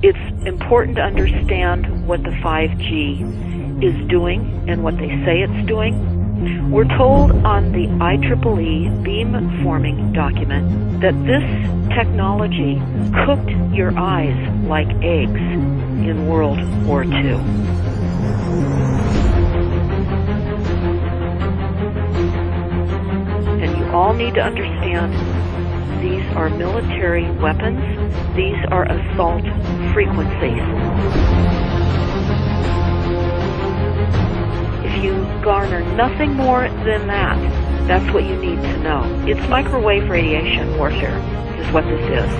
It's important to understand what the 5G is doing and what they say it's doing. We're told on the IEEE beamforming document that this technology cooked your eyes like eggs in World War II. And you all need to understand these are military weapons. These are assault frequencies. If you garner nothing more than that, that's what you need to know. It's microwave radiation warfare, is what this is.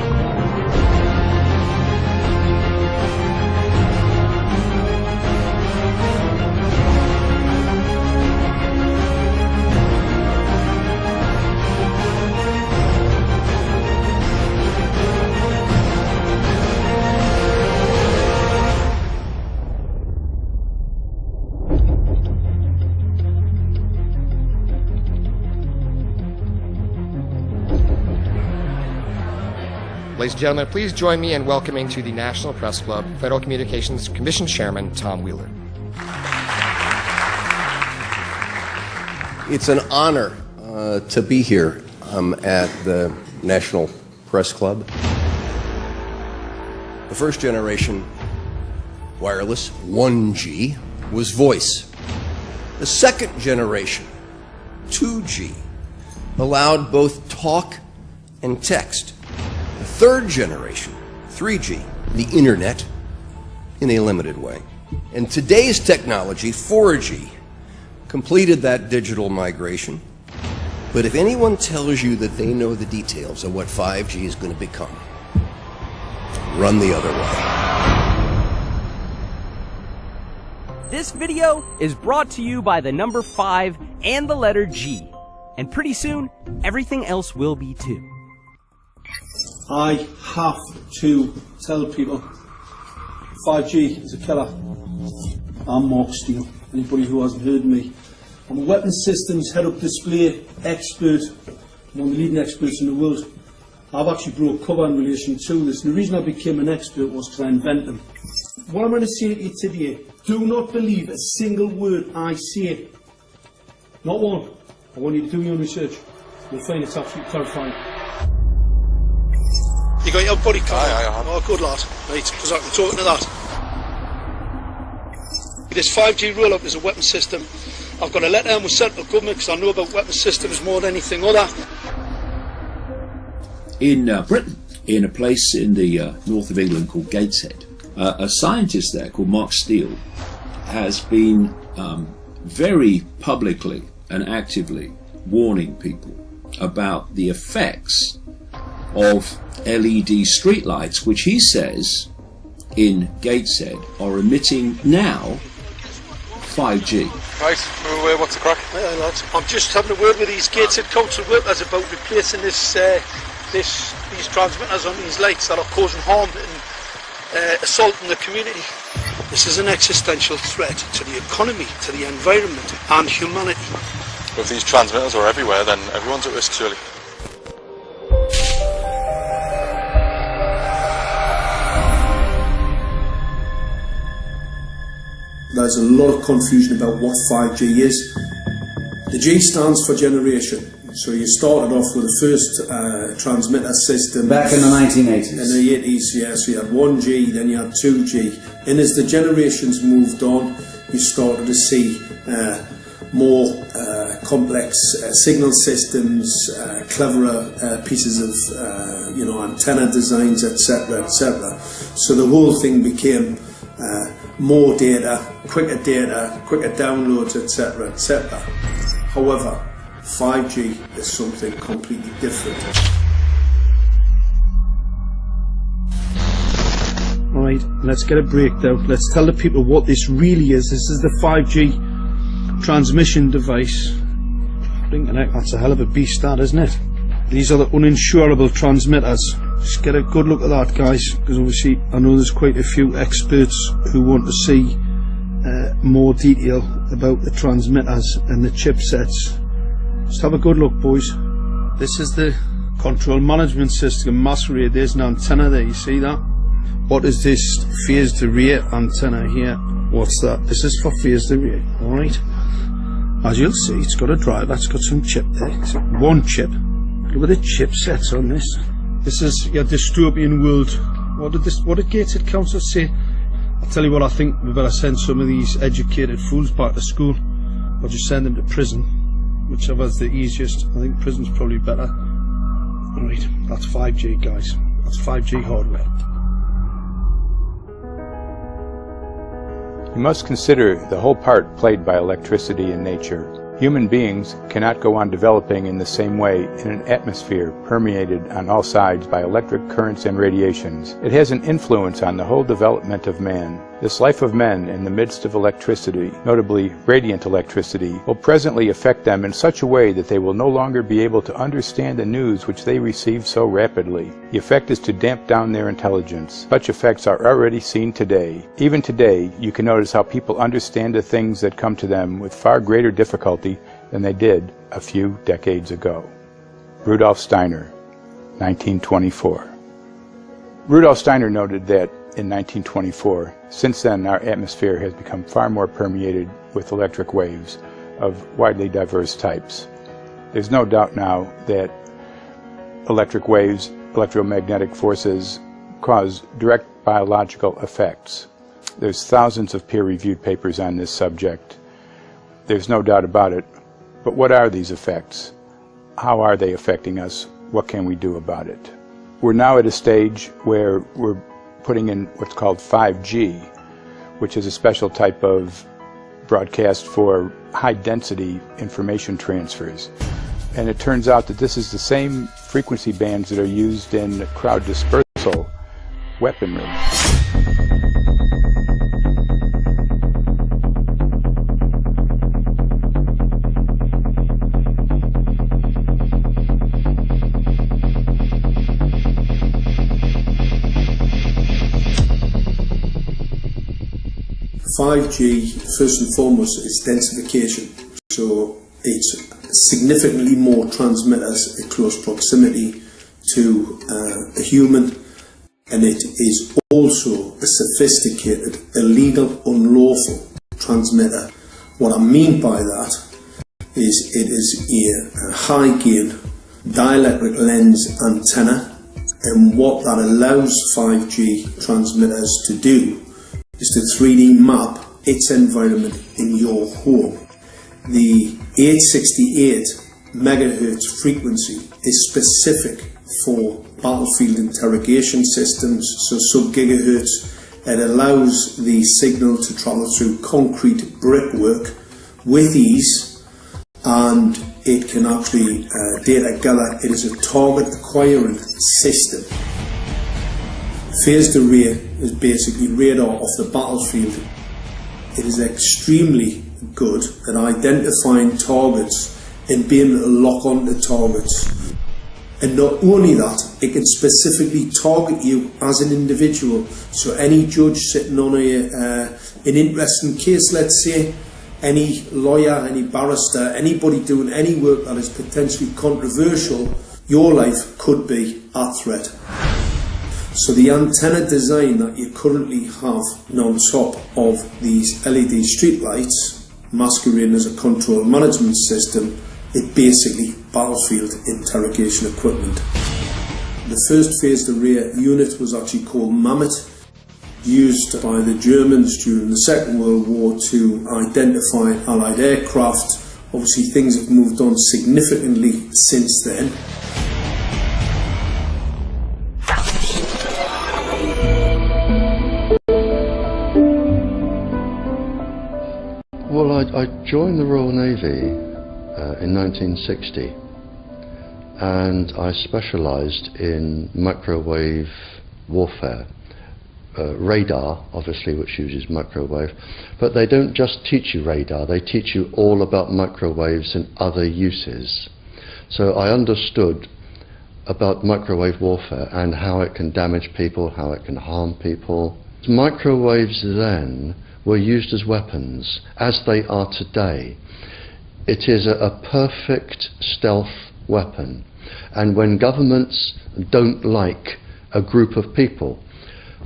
Ladies and gentlemen, please join me in welcoming to the National Press Club Federal Communications Commission Chairman Tom Wheeler. It's an honor to be here at the National Press Club. The first generation wireless, 1G, was voice. The second generation, 2G, allowed both talk and text. The third generation, 3G, the internet, in a limited way. And today's technology, 4G, completed that digital migration. But if anyone tells you that they know the details of what 5G is going to become, run the other way. This video is brought to you by the number 5 and the letter G. And pretty soon, everything else will be too. I have to tell people 5G is a killer. I'm Mark Steele. Anybody who hasn't heard me, I'm a weapons systems head-up display expert, one of the leading experts in the world. I've actually brought cover in relation to this, and the reason I became an expert was because I invented them. What I'm going to say to you today, do not believe a single word I say. Not one. I want you to do your own research. You'll find it's absolutely terrifying. You got your body card? Aye. Oh, good lad. Right, because I can talk to that. This 5G roll-up is a weapon system. I've got a letter and was sent to government because I know about weapon systems more than anything other. In Britain, in a place in the north of England called Gateshead, a scientist there called Mark Steele has been very publicly and actively warning people about the effects of LED streetlights, which he says in Gateshead are emitting now 5G. Right, what's the crack? Hey, lads. I'm just having a word with these Gateshead council workers about replacing these transmitters on these lights that are causing harm and assaulting the community. This is an existential threat to the economy, to the environment and humanity. If these transmitters are everywhere, then everyone's at risk, surely. There's a lot of confusion about what 5G is. The G stands for generation. So you started off with the first transmitter system. Back in the 1980s. In the 80s, yeah. So you had 1G, then you had 2G. And as the generations moved on, you started to see more complex signal systems, cleverer pieces of antenna designs, etc., etc. So the whole thing became more data, quicker downloads, etc., etc. However, 5G is something completely different. Right, let's get a breakdown. Let's tell the people what this really is. This is the 5G transmission device. That's a hell of a beast, that, isn't it? These are the uninsurable transmitters. Just get a good look at that, guys, because obviously I know there's quite a few experts who want to see more detail about the transmitters and the chipsets. Just have a good look, boys. This is the control management system masquerade. There's an antenna there, you see that? What is this phased array antenna here? What's that? This is for phased array, alright? As you'll see, it's got a driver, it's got some chip there. It's one chip. Look at the chipsets on this. This is your dystopian world. What did Gateshead Council say? I'll tell you what, I think we better send some of these educated fools back to school, or just send them to prison, whichever's the easiest. I think prison's probably better. Alright, that's 5G, guys. That's 5G hardware. You must consider the whole part played by electricity in nature. Human beings cannot go on developing in the same way in an atmosphere permeated on all sides by electric currents and radiations. It has an influence on the whole development of man. This life of men in the midst of electricity, notably radiant electricity, will presently affect them in such a way that they will no longer be able to understand the news which they receive so rapidly. The effect is to damp down their intelligence. Such effects are already seen today. Even today, you can notice how people understand the things that come to them with far greater difficulty than they did a few decades ago. Rudolf Steiner, 1924. Rudolf Steiner noted that in 1924, since then our atmosphere has become far more permeated with electric waves of widely diverse types. There's no doubt now that electric waves, electromagnetic forces, cause direct biological effects. There's thousands of peer-reviewed papers on this subject. There's no doubt about it. But what are these effects? How are they affecting us? What can we do about it? We're now at a stage where we're putting in what's called 5G, which is a special type of broadcast for high-density information transfers. And it turns out that this is the same frequency bands that are used in crowd dispersal weaponry. .5G, first and foremost, is densification. So it's significantly more transmitters in close proximity to a human, and it is also a sophisticated, illegal, unlawful transmitter. What I mean by that is it is a high gain dielectric lens antenna, and what that allows 5G transmitters to do is to 3D map its environment in your home. The 868 megahertz frequency is specific for battlefield interrogation systems, so sub-gigahertz. It allows the signal to travel through concrete brickwork with ease, and it can actually data gather. It is a target acquiring system. Phased array is basically radar off the battlefield. It is extremely good at identifying targets and being able to lock onto targets. And not only that, it can specifically target you as an individual. So any judge sitting on an interesting case, let's say, any lawyer, any barrister, anybody doing any work that is potentially controversial, your life could be at threat. So the antenna design that you currently have on top of these LED streetlights, masquerading as a control management system, is basically battlefield interrogation equipment. The first phased array unit was actually called Mammoth, used by the Germans during the Second World War to identify Allied aircraft. Obviously things have moved on significantly since then. Well, I joined the Royal Navy in 1960, and I specialised in microwave warfare. Radar, obviously, which uses microwave, but they don't just teach you radar, they teach you all about microwaves and other uses. So I understood about microwave warfare and how it can damage people, how it can harm people. Microwaves then were used as weapons, as they are today. It is a perfect stealth weapon, and when governments don't like a group of people,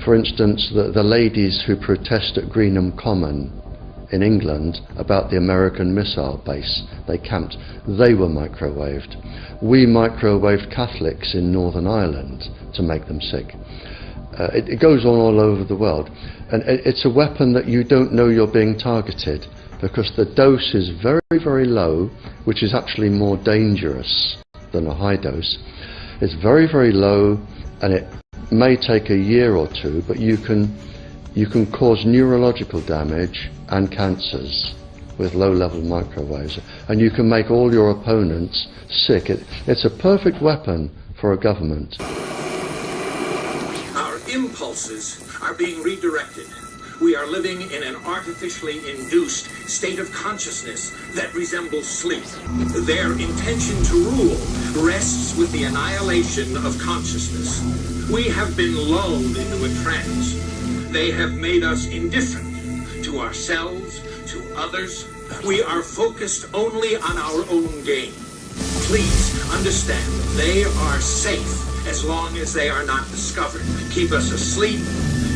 For instance, the ladies who protest at Greenham Common in England about the American missile base they camped, they were microwaved. We microwaved Catholics in Northern Ireland to make them sick. It goes on all over the world, and it's a weapon that you don't know you're being targeted, because the dose is very, very low, which is actually more dangerous than a high dose. It's very, very low, and it may take a year or two, but you can cause neurological damage and cancers with low-level microwaves, and you can make all your opponents sick. It's a perfect weapon for a government. Our impulses are being redirected. We are living in an artificially induced state of consciousness that resembles sleep. Their intention to rule rests with the annihilation of consciousness. We have been lulled into a trance. They have made us indifferent to ourselves, to others. We are focused only on our own gain. Please understand, they are safe as long as they are not discovered. Keep us asleep,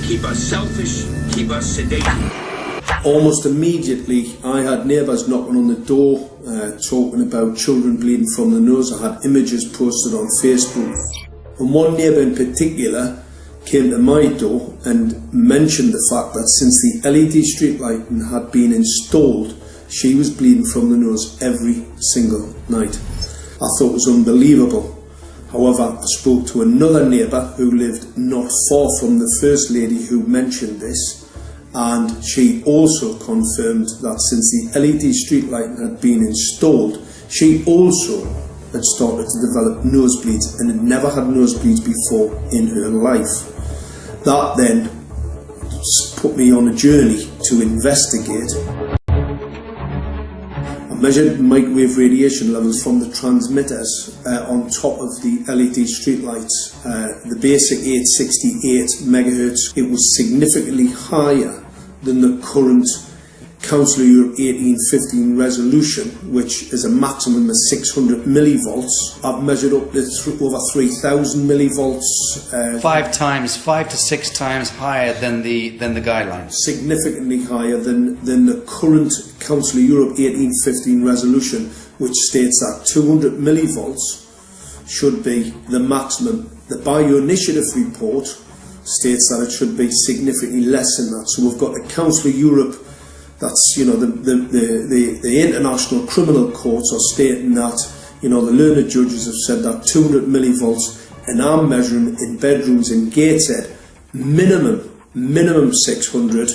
keep us selfish, keep us sedated. Almost immediately, I had neighbours knocking on the door, talking about children bleeding from the nose. I had images posted on Facebook. And one neighbour in particular came to my door and mentioned the fact that since the LED street lighting had been installed, she was bleeding from the nose every single night. I thought it was unbelievable. However, I spoke to another neighbour who lived not far from the first lady who mentioned this, and she also confirmed that since the LED street lighting had been installed, she also had started to develop nosebleeds and had never had nosebleeds before in her life. That then put me on a journey to investigate. I measured microwave radiation levels from the transmitters on top of the LED streetlights. The basic 868 megahertz, it was significantly higher than the current Council of Europe 1815 resolution, which is a maximum of 600 millivolts. I've measured up to over 3,000 millivolts. 5 to 6 times higher than the guidelines. Significantly higher than the current Council of Europe 1815 resolution, which states that 200 millivolts should be the maximum. The Bioinitiative report states that it should be significantly less than that. So we've got the Council of Europe, that's, you know, the international criminal courts are stating that, you know, the learned judges have said that 200 millivolts, and I'm measuring in bedrooms in Gateshead minimum 600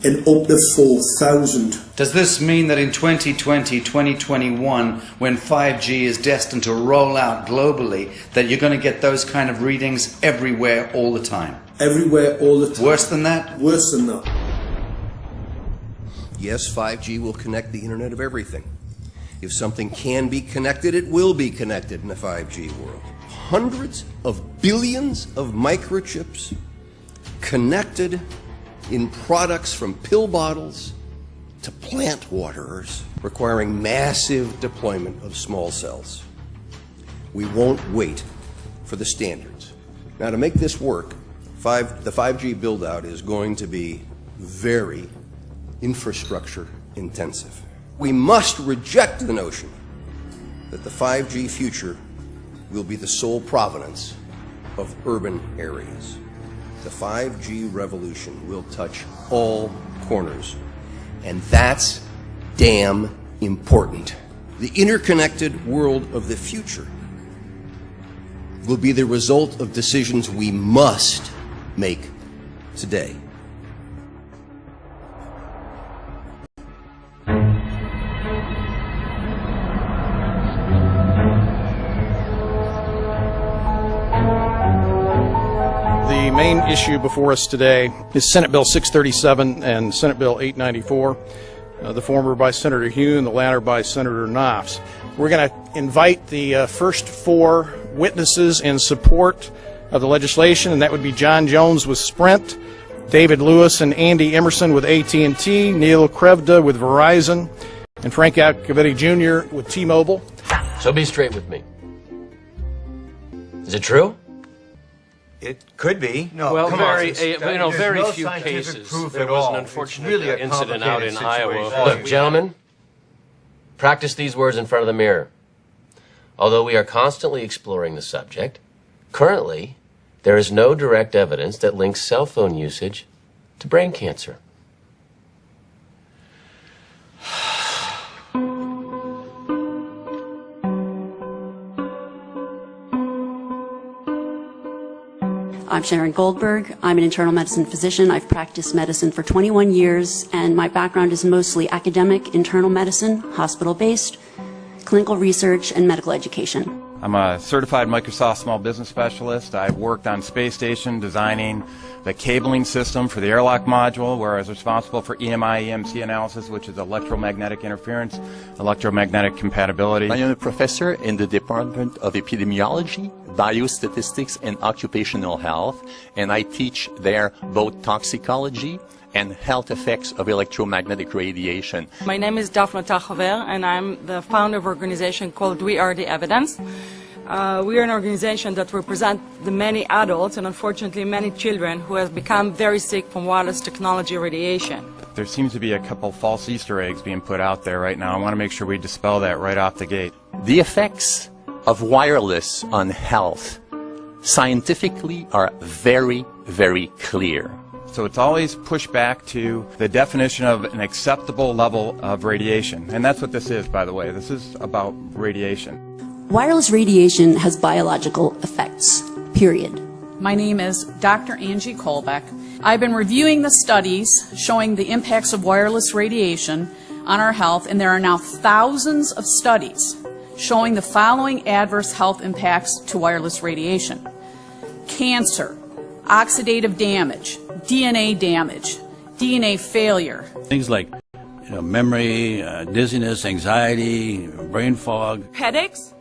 and up to 4,000. Does this mean that in 2020, 2021, when 5G is destined to roll out globally, that you're going to get those kind of readings everywhere all the time? Everywhere all the time. Worse than that? Worse than that. Yes, 5G will connect the Internet of everything. If something can be connected, it will be connected in a 5G world. Hundreds of billions of microchips connected in products from pill bottles to plant waterers, requiring massive deployment of small cells. We won't wait for the standards. Now, to make this work, the 5G build-out is going to be very infrastructure intensive. We must reject the notion that the 5G future will be the sole provenance of urban areas. The 5G revolution will touch all corners, and that's damn important. The interconnected world of the future will be the result of decisions we must make today. The main issue before us today is Senate Bill 637 and Senate Bill 894, the former by Senator Hugh and the latter by Senator Knopf. We're going to invite the first four witnesses in support of the legislation, and that would be John Jones with Sprint, David Lewis and Andy Emerson with AT&T, Neil Krevda with Verizon, and Frank Alcavetti Jr. with T-Mobile. So be straight with me. Is it true? It could be. No, well, very few cases. There was an unfortunate incident out in Iowa. Look, gentlemen, practice these words in front of the mirror. Although we are constantly exploring the subject, currently, there is no direct evidence that links cell phone usage to brain cancer. I'm Sharon Goldberg. I'm an internal medicine physician. I've practiced medicine for 21 years, and my background is mostly academic, internal medicine, hospital-based, clinical research, and medical education. I'm a certified Microsoft small business specialist. I've worked on space station designing the cabling system for the airlock module, where I was responsible for EMI, EMC analysis, which is electromagnetic interference, electromagnetic compatibility. I am a professor in the Department of Epidemiology, Biostatistics, and Occupational Health, and I teach there both toxicology and health effects of electromagnetic radiation. My name is Daphne Tachover, and I'm the founder of an organization called We Are the Evidence. We are an organization that represents the many adults and unfortunately many children who have become very sick from wireless technology radiation. There seems to be a couple false Easter eggs being put out there right now. I want to make sure we dispel that right off the gate. The effects of wireless on health scientifically are very, very clear. So it's always pushed back to the definition of an acceptable level of radiation. And that's what this is, by the way. This is about radiation. Wireless radiation has biological effects, period. My name is Dr. Angie Kolbeck. I've been reviewing the studies showing the impacts of wireless radiation on our health, and there are now thousands of studies showing the following adverse health impacts to wireless radiation: cancer, oxidative damage, DNA damage, DNA failure. Things like memory, dizziness, anxiety, brain fog. Headaches,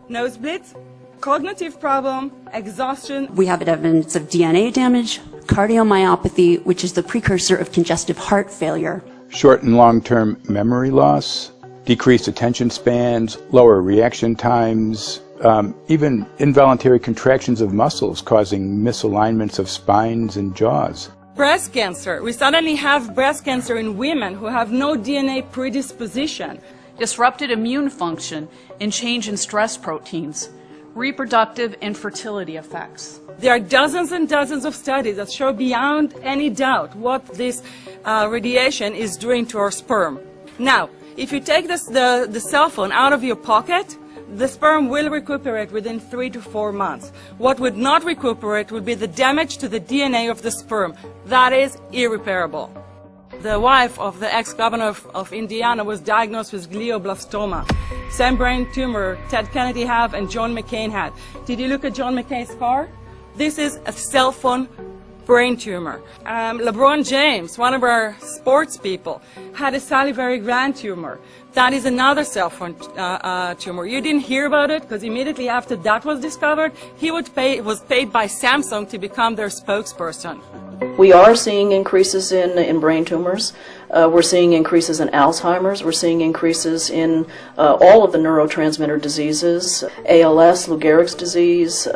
nosebleeds, cognitive problem, exhaustion. We have evidence of DNA damage, cardiomyopathy, which is the precursor of congestive heart failure. Short and long-term memory loss, decreased attention spans, lower reaction times, even involuntary contractions of muscles causing misalignments of spines and jaws. Breast cancer. We suddenly have breast cancer in women who have no DNA predisposition. Disrupted immune function and change in stress proteins, reproductive and fertility effects. There are dozens and dozens of studies that show beyond any doubt what this radiation is doing to our sperm. Now, if you take the cell phone out of your pocket, the sperm will recuperate within 3 to 4 months. What would not recuperate would be the damage to the DNA of the sperm. That is irreparable. The wife of the ex-governor of Indiana was diagnosed with glioblastoma. Same brain tumor Ted Kennedy had and John McCain had. Did you look at John McCain's scar? This is a cell phone brain tumor. LeBron James, one of our sports people, had a salivary gland tumor. That is another cell phone tumor. You didn't hear about it because immediately after that was discovered, he was paid by Samsung to become their spokesperson. We are seeing increases in brain tumors. We're seeing increases in Alzheimer's. We're seeing increases in all of the neurotransmitter diseases, ALS, Lou Gehrig's disease,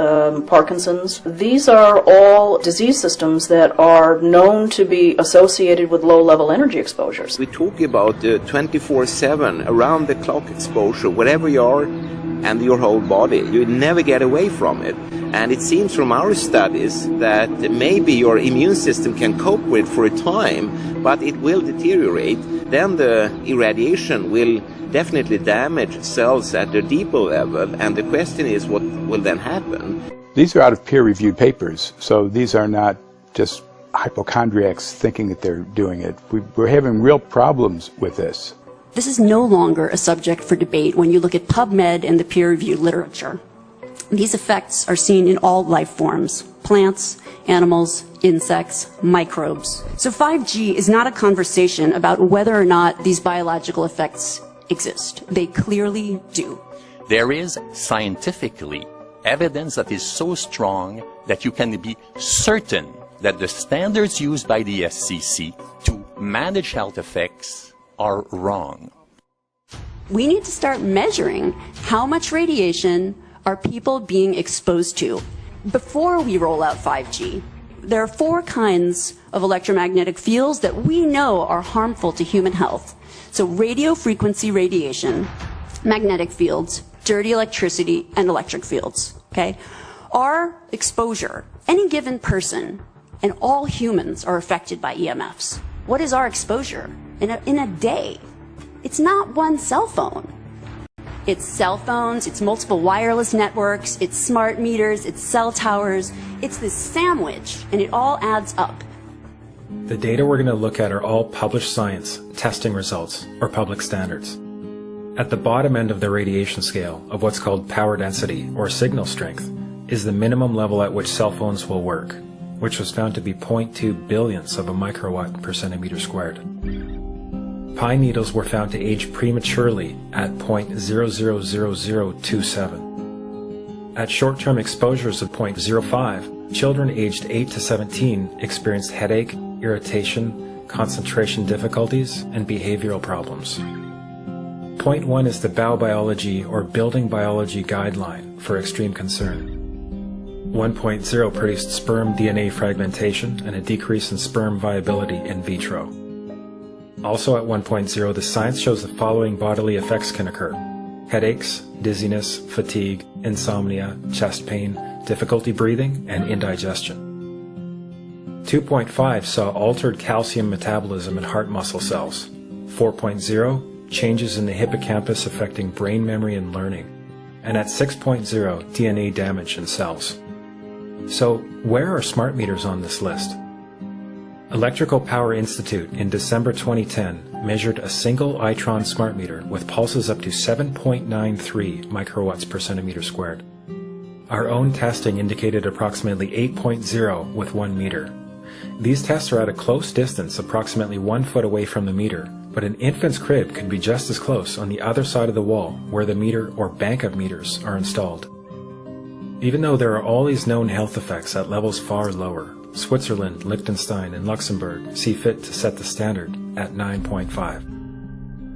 Parkinson's. These are all disease systems that are known to be associated with low-level energy exposures. We talk about 24/7, around-the-clock exposure, wherever you are and your whole body. You never get away from it. And it seems from our studies that maybe your immune system can cope with for a time, but it will deteriorate. Then the irradiation will definitely damage cells at a deeper level, and the question is what will then happen? These are out of peer-reviewed papers, so these are not just hypochondriacs thinking that they're doing it. We're having real problems with this. This is no longer a subject for debate when you look at PubMed and the peer-reviewed literature. These effects are seen in all life forms: plants, animals, insects, microbes. So 5G is not a conversation about whether or not these biological effects exist. They clearly do. There is scientifically evidence that is so strong that you can be certain that the standards used by the FCC to manage health effects are wrong. We need to start measuring how much radiation are people being exposed to. before we roll out 5G, there are 4 kinds of electromagnetic fields that we know are harmful to human health. So radio frequency radiation, magnetic fields, dirty electricity, and electric fields. Okay? Our exposure, any given person, and all humans are affected by EMFs. What is our exposure in a day? It's not one cell phone. It's cell phones, it's multiple wireless networks, it's smart meters, it's cell towers. It's this sandwich, and it all adds up. The data we're going to look at are all published science, testing results, or public standards. At the bottom end of the radiation scale of what's called power density, or signal strength, is the minimum level at which cell phones will work, which was found to be 0.2 billionths of a microwatt per centimeter squared. Pine needles were found to age prematurely at 0.000027. At short-term exposures of 0.05, children aged 8 to 17 experienced headache, irritation, concentration difficulties, and behavioral problems. 0.1 is the biobiology or building biology guideline for extreme concern. 1.0 produced sperm DNA fragmentation and a decrease in sperm viability in vitro. Also at 1.0, the science shows the following bodily effects can occur: headaches, dizziness, fatigue, insomnia, chest pain, difficulty breathing, and indigestion. 2.5 saw altered calcium metabolism in heart muscle cells. 4.0, changes in the hippocampus affecting brain memory and learning. And at 6.0, DNA damage in cells. So, where are smart meters on this list? Electrical Power Institute in December 2010 measured a single Itron smart meter with pulses up to 7.93 microwatts per centimeter squared. Our own testing indicated approximately 8.0 with 1 meter. These tests are at a close distance, approximately 1 foot away from the meter, but an infant's crib could be just as close on the other side of the wall where the meter or bank of meters are installed. Even though there are all these known health effects at levels far lower, Switzerland, Liechtenstein, and Luxembourg see fit to set the standard at 9.5.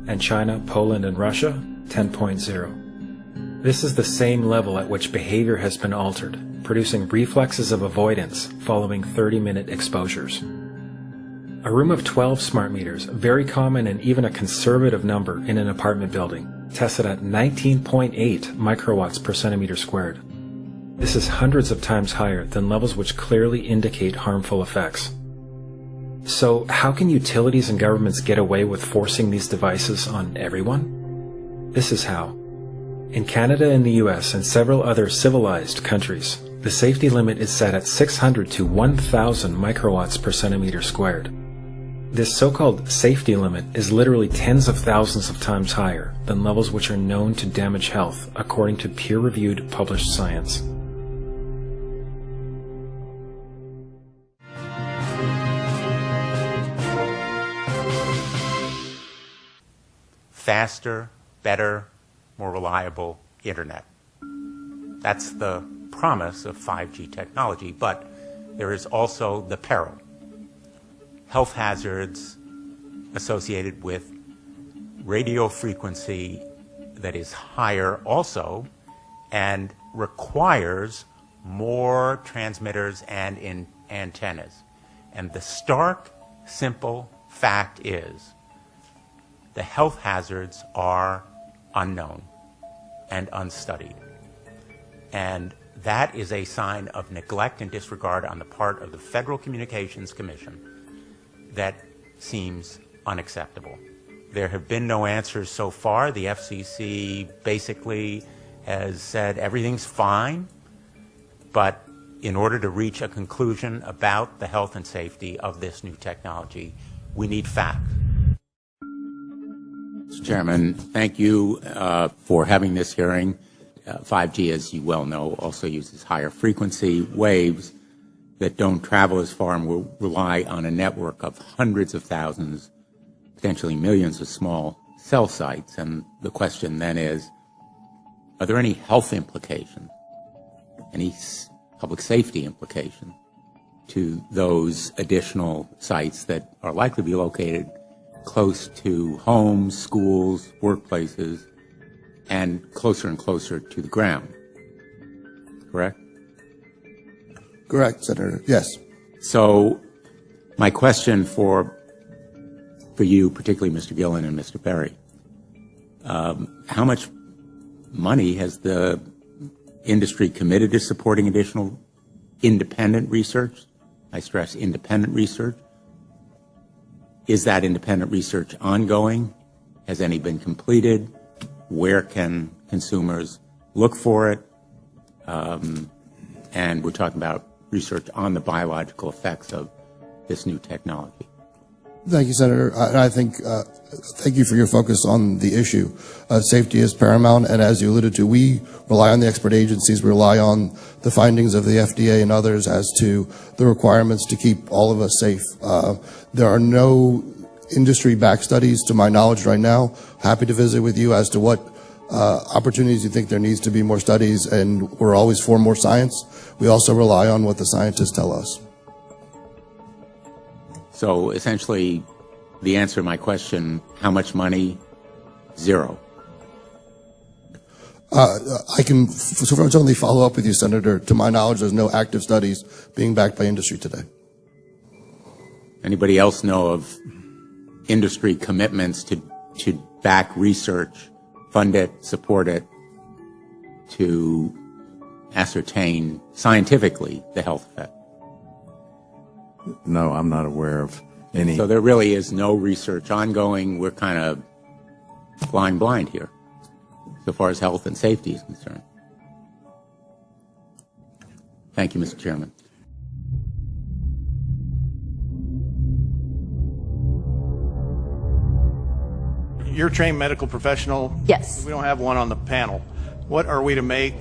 And China, Poland, and Russia, 10.0. This is the same level at which behavior has been altered, producing reflexes of avoidance following 30-minute exposures. A room of 12 smart meters, very common and even a conservative number in an apartment building, tested at 19.8 microwatts per centimeter squared. This is hundreds of times higher than levels which clearly indicate harmful effects. So, how can utilities and governments get away with forcing these devices on everyone? This is how. In Canada and the US and several other civilized countries, the safety limit is set at 600 to 1,000 microwatts per centimeter squared. This so-called safety limit is literally tens of thousands of times higher than levels which are known to damage health, according to peer-reviewed published science. Faster, better, more reliable internet. That's the promise of 5G technology, but there is also the peril. Health hazards associated with radio frequency that is higher also and requires more transmitters and antennas. And the stark, simple fact is the health hazards are unknown and unstudied. And that is a sign of neglect and disregard on the part of the Federal Communications Commission that seems unacceptable. There have been no answers so far. The FCC basically has said everything's fine, but in order to reach a conclusion about the health and safety of this new technology, we need facts. Mr. Chairman, thank you for having this hearing. 5G, as you well know, also uses higher frequency waves that don't travel as far and will rely on a network of hundreds of thousands, potentially millions of small cell sites. And the question then is, are there any health implications, any public safety implications to those additional sites that are likely to be located close to homes, schools, workplaces, and closer to the ground? Correct? Correct, Senator. Yes. So my question for you, particularly Mr. Gillen and Mr. Berry, how much money has the industry committed to supporting additional independent research? I stress independent research. Is that independent research ongoing? Has any been completed? Where can consumers look for it? And we're talking about research on the biological effects of this new technology. Thank you, Senator. I think, thank you for your focus on the issue. Safety is paramount, and as you alluded to, we rely on the expert agencies, we rely on the findings of the FDA and others as to the requirements to keep all of us safe. There are no industry-backed studies, to my knowledge right now. Happy to visit with you as to what opportunities you think there needs to be more studies, and we're always for more science. We also rely on what the scientists tell us. So essentially, the answer to my question, how much money? Zero. I can certainly follow up with you, Senator. To my knowledge, there's no active studies being backed by industry today. Anybody else know of industry commitments to back research, fund it, support it, to ascertain scientifically the health effect? No, I'm not aware of any. So there really is no research ongoing. We're kind of flying blind here, so far as health and safety is concerned. Thank you, Mr. Chairman. You're a trained medical professional. Yes. We don't have one on the panel. What are we to make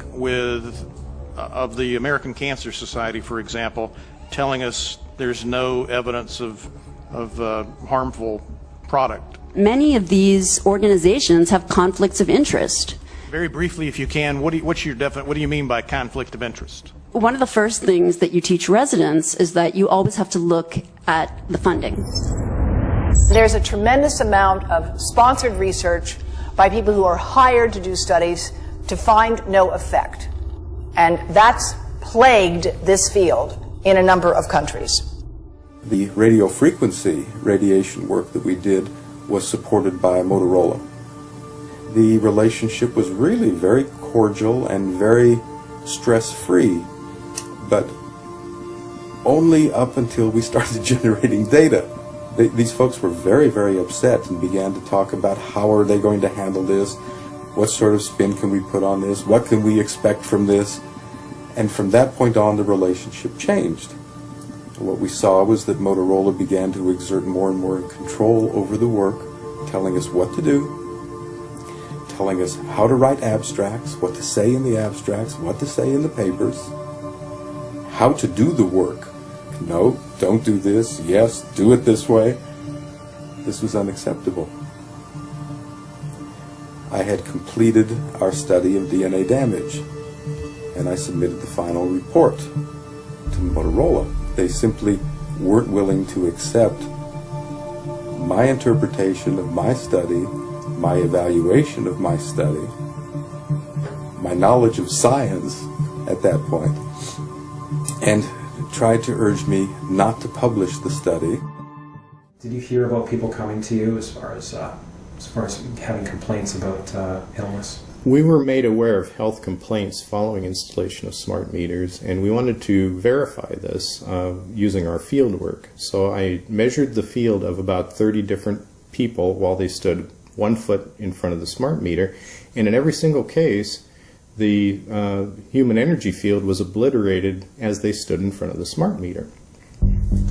of the American Cancer Society, for example, telling us there's no evidence of harmful product? Many of these organizations have conflicts of interest. Very briefly, if you can, what do you mean by conflict of interest? One of the first things that you teach residents is that you always have to look at the funding. There's a tremendous amount of sponsored research by people who are hired to do studies to find no effect. And that's plagued this field in a number of countries. The radio frequency radiation work that we did was supported by Motorola. The relationship was really very cordial and very stress-free, but only up until we started generating data. These folks were very, very upset and began to talk about how are they going to handle this, what sort of spin can we put on this, what can we expect from this, and from that point on the relationship changed. What we saw was that Motorola began to exert more and more control over the work, telling us what to do, telling us how to write abstracts, what to say in the abstracts, what to say in the papers, how to do the work. No, don't do this. Yes, do it this way. This was unacceptable. I had completed our study of DNA damage, and I submitted the final report to Motorola. They simply weren't willing to accept my interpretation of my study, my evaluation of my study, my knowledge of science at that point, and tried to urge me not to publish the study. Did you hear about people coming to you as far as having complaints about illness? We were made aware of health complaints following installation of smart meters, and we wanted to verify this using our field work. So I measured the field of about 30 different people while they stood 1 foot in front of the smart meter, and in every single case the human energy field was obliterated as they stood in front of the smart meter.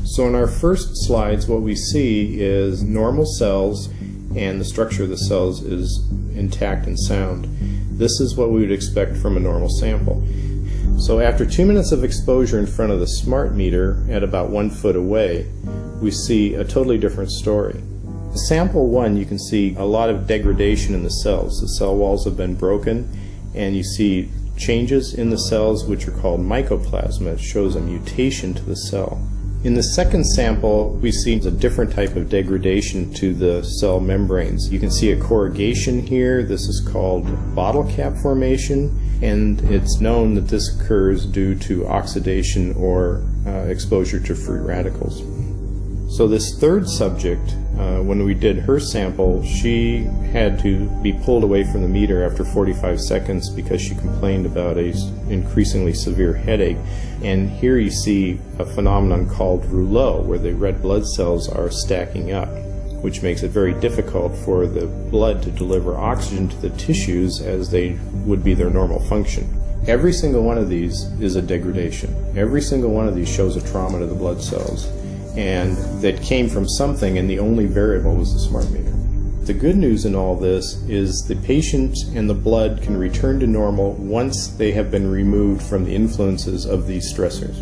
So in our first slides, what we see is normal cells, and the structure of the cells is intact and sound. This is what we would expect from a normal sample. So after 2 minutes of exposure in front of the smart meter at about 1 foot away, we see a totally different story. Sample 1, you can see a lot of degradation in the cells. The cell walls have been broken, and you see changes in the cells which are called mycoplasma. It shows a mutation to the cell. In the second sample, we see a different type of degradation to the cell membranes. You can see a corrugation here. This is called bottle cap formation, and it's known that this occurs due to oxidation or exposure to free radicals. So this third subject, when we did her sample, she had to be pulled away from the meter after 45 seconds because she complained about an increasingly severe headache. And here you see a phenomenon called rouleau, where the red blood cells are stacking up, which makes it very difficult for the blood to deliver oxygen to the tissues as they would be their normal function. Every single one of these is a degradation. Every single one of these shows a trauma to the blood cells, and that came from something, and the only variable was the smart meter. The good news in all this is the patient and the blood can return to normal once they have been removed from the influences of these stressors.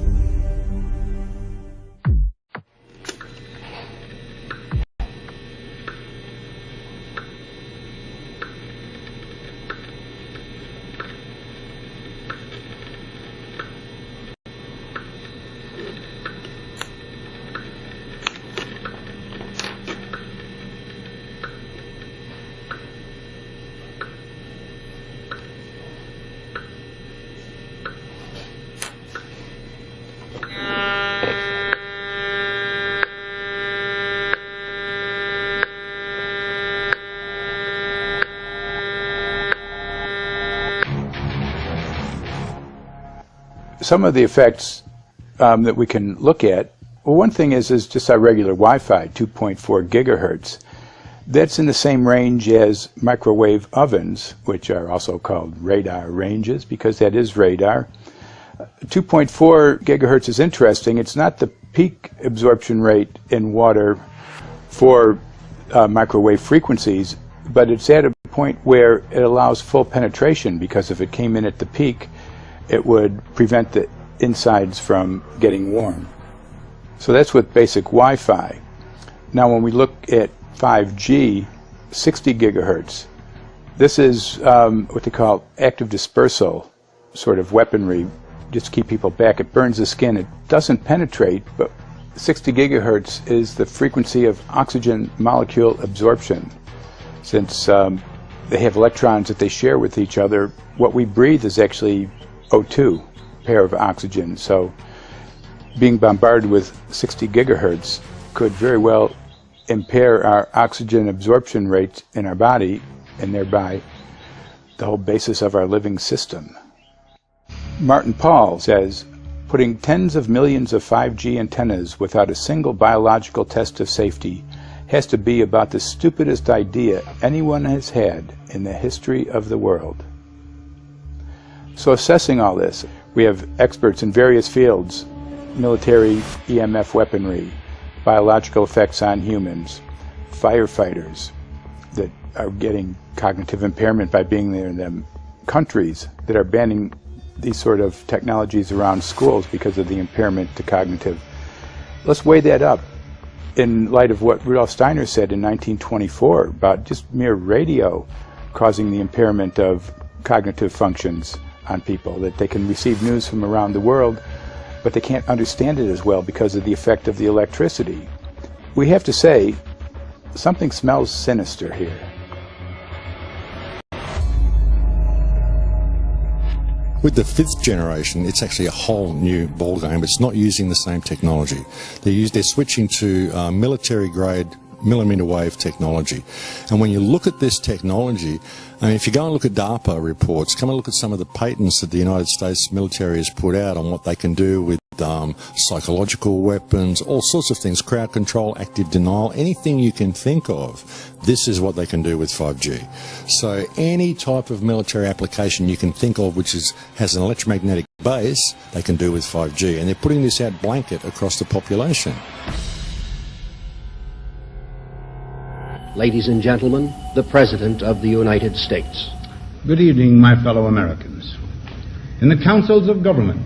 Some of the effects that we can look at, well, one thing is just our regular Wi-Fi, 2.4 gigahertz. That's in the same range as microwave ovens, which are also called radar ranges, because that is radar. 2.4 gigahertz is interesting. It's not the peak absorption rate in water for microwave frequencies, but it's at a point where it allows full penetration, because if it came in at the peak, it would prevent the insides from getting warm. So that's with basic Wi-Fi. Now when we look at 5G, 60 gigahertz, this is what they call active dispersal sort of weaponry, just to keep people back. It burns the skin. It doesn't penetrate, but 60 gigahertz is the frequency of oxygen molecule absorption. Since they have electrons that they share with each other, what we breathe is actually O2, pair of oxygen. So being bombarded with 60 gigahertz could very well impair our oxygen absorption rates in our body, and thereby the whole basis of our living system. Martin Pall says, putting tens of millions of 5G antennas without a single biological test of safety has to be about the stupidest idea anyone has had in the history of the world. So assessing all this, we have experts in various fields: military EMF weaponry, biological effects on humans, firefighters that are getting cognitive impairment by being there in them, countries that are banning these sort of technologies around schools because of the impairment to cognitive. Let's weigh that up in light of what Rudolf Steiner said in 1924 about just mere radio causing the impairment of cognitive functions on people, that they can receive news from around the world, but they can't understand it as well because of the effect of the electricity. We have to say, something smells sinister here. With the 5th generation, it's actually a whole new ballgame. It's not using the same technology. They're switching to military-grade millimeter wave technology. And when you look at this technology, I mean, if you go and look at DARPA reports, come and look at some of the patents that the United States military has put out on what they can do with psychological weapons, all sorts of things, crowd control, active denial, anything you can think of, this is what they can do with 5G. So any type of military application you can think of which has an electromagnetic base, they can do with 5G. And they're putting this out blanket across the population. Ladies and gentlemen, the President of the United States. Good evening, my fellow Americans. In the councils of government,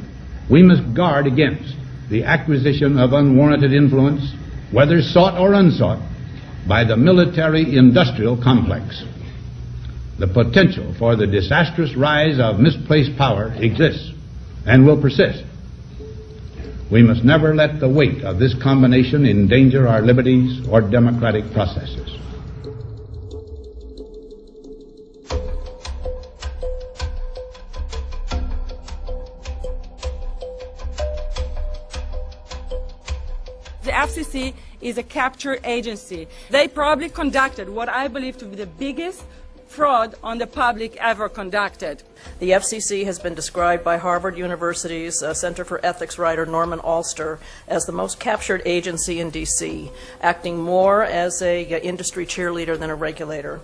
we must guard against the acquisition of unwarranted influence, whether sought or unsought, by the military-industrial complex. The potential for the disastrous rise of misplaced power exists and will persist. We must never let the weight of this combination endanger our liberties or democratic processes. FCC is a capture agency. They probably conducted what I believe to be the biggest fraud on the public ever conducted. The FCC has been described by Harvard University's Center for Ethics writer Norman Alster as the most captured agency in D.C., acting more as an industry cheerleader than a regulator.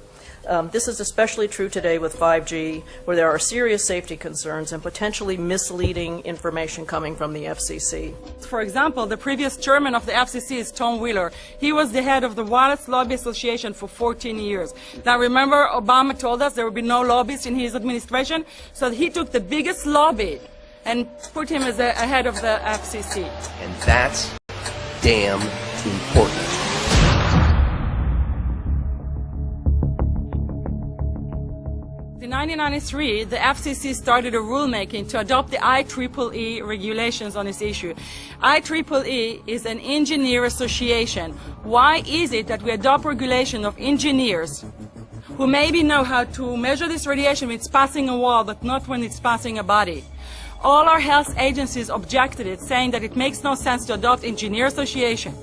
This is especially true today with 5G, where there are serious safety concerns and potentially misleading information coming from the FCC. For example, the previous chairman of the FCC is Tom Wheeler. He was the head of the Wireless Lobby Association for 14 years. Now remember, Obama told us there would be no lobbyists in his administration, so he took the biggest lobby and put him as a head of the FCC. And that's damn important. In 1993, the FCC started a rulemaking to adopt the IEEE regulations on this issue. IEEE is an engineer association. Why is it that we adopt regulation of engineers who maybe know how to measure this radiation when it's passing a wall, but not when it's passing a body? All our health agencies objected it, saying that it makes no sense to adopt engineer association,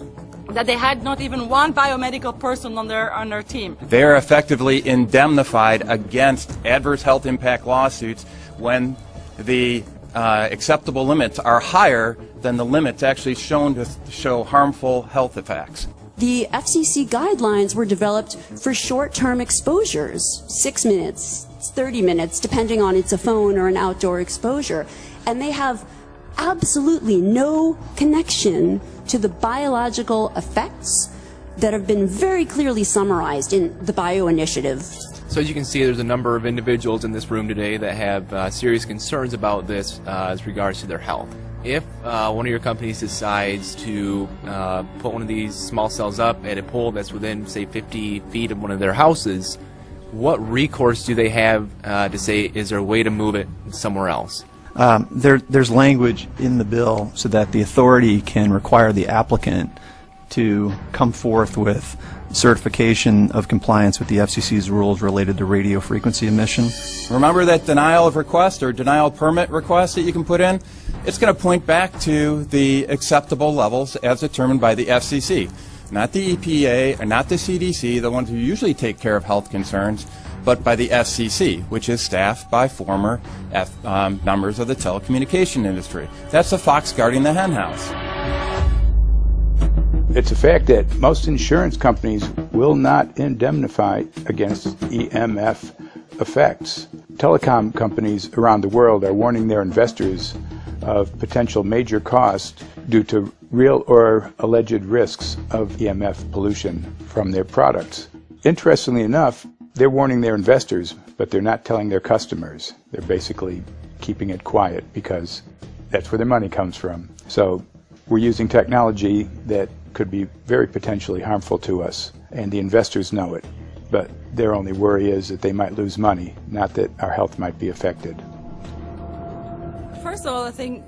that they had not even one biomedical person on their team. They are effectively indemnified against adverse health impact lawsuits when the acceptable limits are higher than the limits actually shown to show harmful health effects. The FCC guidelines were developed for short-term exposures, 6 minutes, 30 minutes, depending on it's a phone or an outdoor exposure. And they have absolutely no connection to the biological effects that have been very clearly summarized in the Bio Initiative. So as you can see, there's a number of individuals in this room today that have serious concerns about this as regards to their health. If one of your companies decides to put one of these small cells up at a pole that's within, say, 50 feet of one of their houses, what recourse do they have to say, is there a way to move it somewhere else? There's language in the bill so that the authority can require the applicant to come forth with certification of compliance with the FCC's rules related to radio frequency emission. Remember that denial of request or denial of permit request that you can put in? It's going to point back to the acceptable levels as determined by the FCC, not the EPA or not the CDC, the ones who usually take care of health concerns, but by the FCC, which is staffed by former members of the telecommunication industry. That's the fox guarding the hen house. It's a fact that most insurance companies will not indemnify against EMF effects. Telecom companies around the world are warning their investors of potential major costs due to real or alleged risks of EMF pollution from their products. Interestingly enough, they're warning their investors, but they're not telling their customers. They're basically keeping it quiet because that's where their money comes from. So we're using technology that could be very potentially harmful to us, and the investors know it. But their only worry is that they might lose money, not that our health might be affected. First of all, I think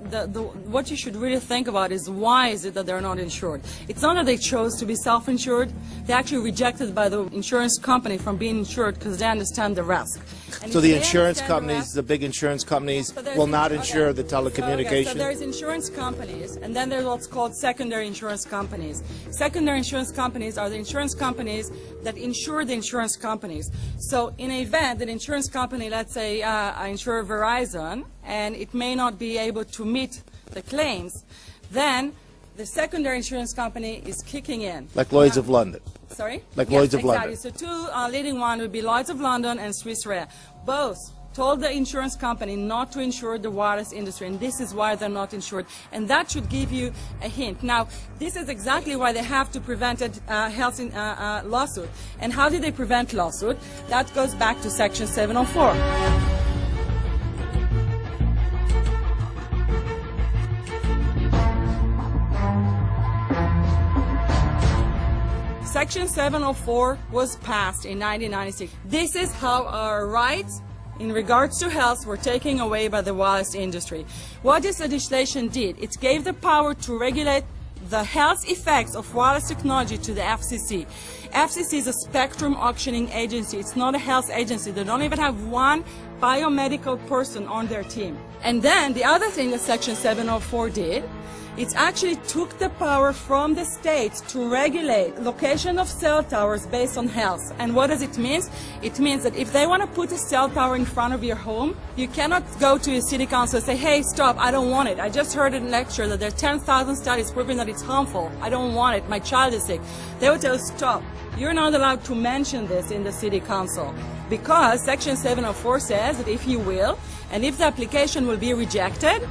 what you should really think about is why is it that they're not insured? It's not that they chose to be self-insured. They actually rejected by the insurance company from being insured because they understand the risk. And so the insurance companies, the big insurance companies, will not insure the telecommunications? So there's insurance companies, and then there's what's called secondary insurance companies. Secondary insurance companies are the insurance companies that insure the insurance companies. So in an event, an insurance company, let's say I insure Verizon, and it may not be able to meet the claims, then the secondary insurance company is kicking in. Like Lloyd's of London. Sorry? Like yes, Lloyd's of exactly. London. So two leading ones would be Lloyd's of London and Swiss Re. Both told the insurance company not to insure the wireless industry, and this is why they're not insured. And that should give you a hint. Now, this is exactly why they have to prevent a health lawsuit. And how did they prevent lawsuit? That goes back to Section 704. Section 704 was passed in 1996. This is how our rights in regards to health were taken away by the wireless industry. What this legislation did, it gave the power to regulate the health effects of wireless technology to the FCC. FCC is a spectrum auctioning agency. It's not a health agency. They don't even have one biomedical person on their team. And then the other thing that Section 704 did, It actually took the power from the states to regulate location of cell towers based on health. And what does it mean? It means that if they want to put a cell tower in front of your home, you cannot go to your city council and say, hey, stop, I don't want it. I just heard in a lecture that there are 10,000 studies proving that it's harmful. I don't want it. My child is sick. They will tell you, stop. You're not allowed to mention this in the city council because Section 704 says that if you will, and if the application will be rejected,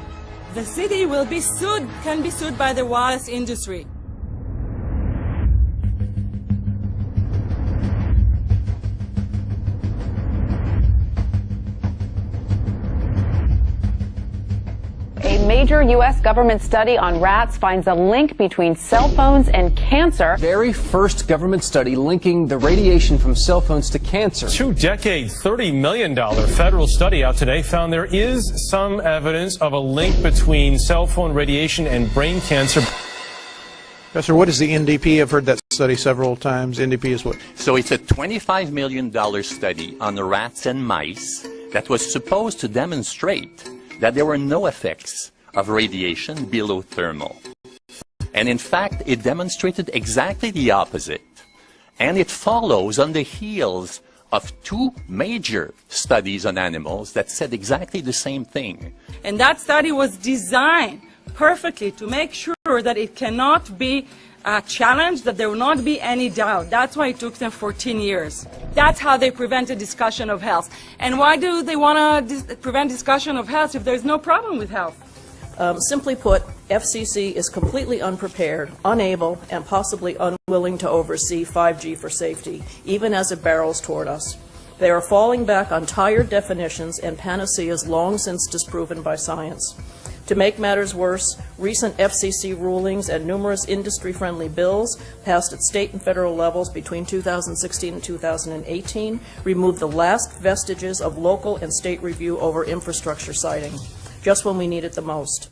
the city will be sued, can be sued by the wireless industry. A major U.S. government study on rats finds a link between cell phones and cancer. Very first government study linking the radiation from cell phones to cancer. Two-decade, $30 million federal study out today found there is some evidence of a link between cell phone radiation and brain cancer. Professor, what is the NDP? I've heard that study several times. NDP is what? So it's a $25 million study on the rats and mice that was supposed to demonstrate that there were no effects of radiation below thermal. And in fact, it demonstrated exactly the opposite. And it follows on the heels of two major studies on animals that said exactly the same thing. And that study was designed perfectly to make sure that it cannot be challenged, that there will not be any doubt. That's why it took them 14 years. That's how they prevented discussion of health. And why do they want to prevent discussion of health if there's no problem with health? Simply put, FCC is completely unprepared, unable, and possibly unwilling to oversee 5G for safety, even as it barrels toward us. They are falling back on tired definitions and panaceas long since disproven by science. To make matters worse, recent FCC rulings and numerous industry-friendly bills passed at state and federal levels between 2016 and 2018 removed the last vestiges of local and state review over infrastructure siting, just when we need it the most.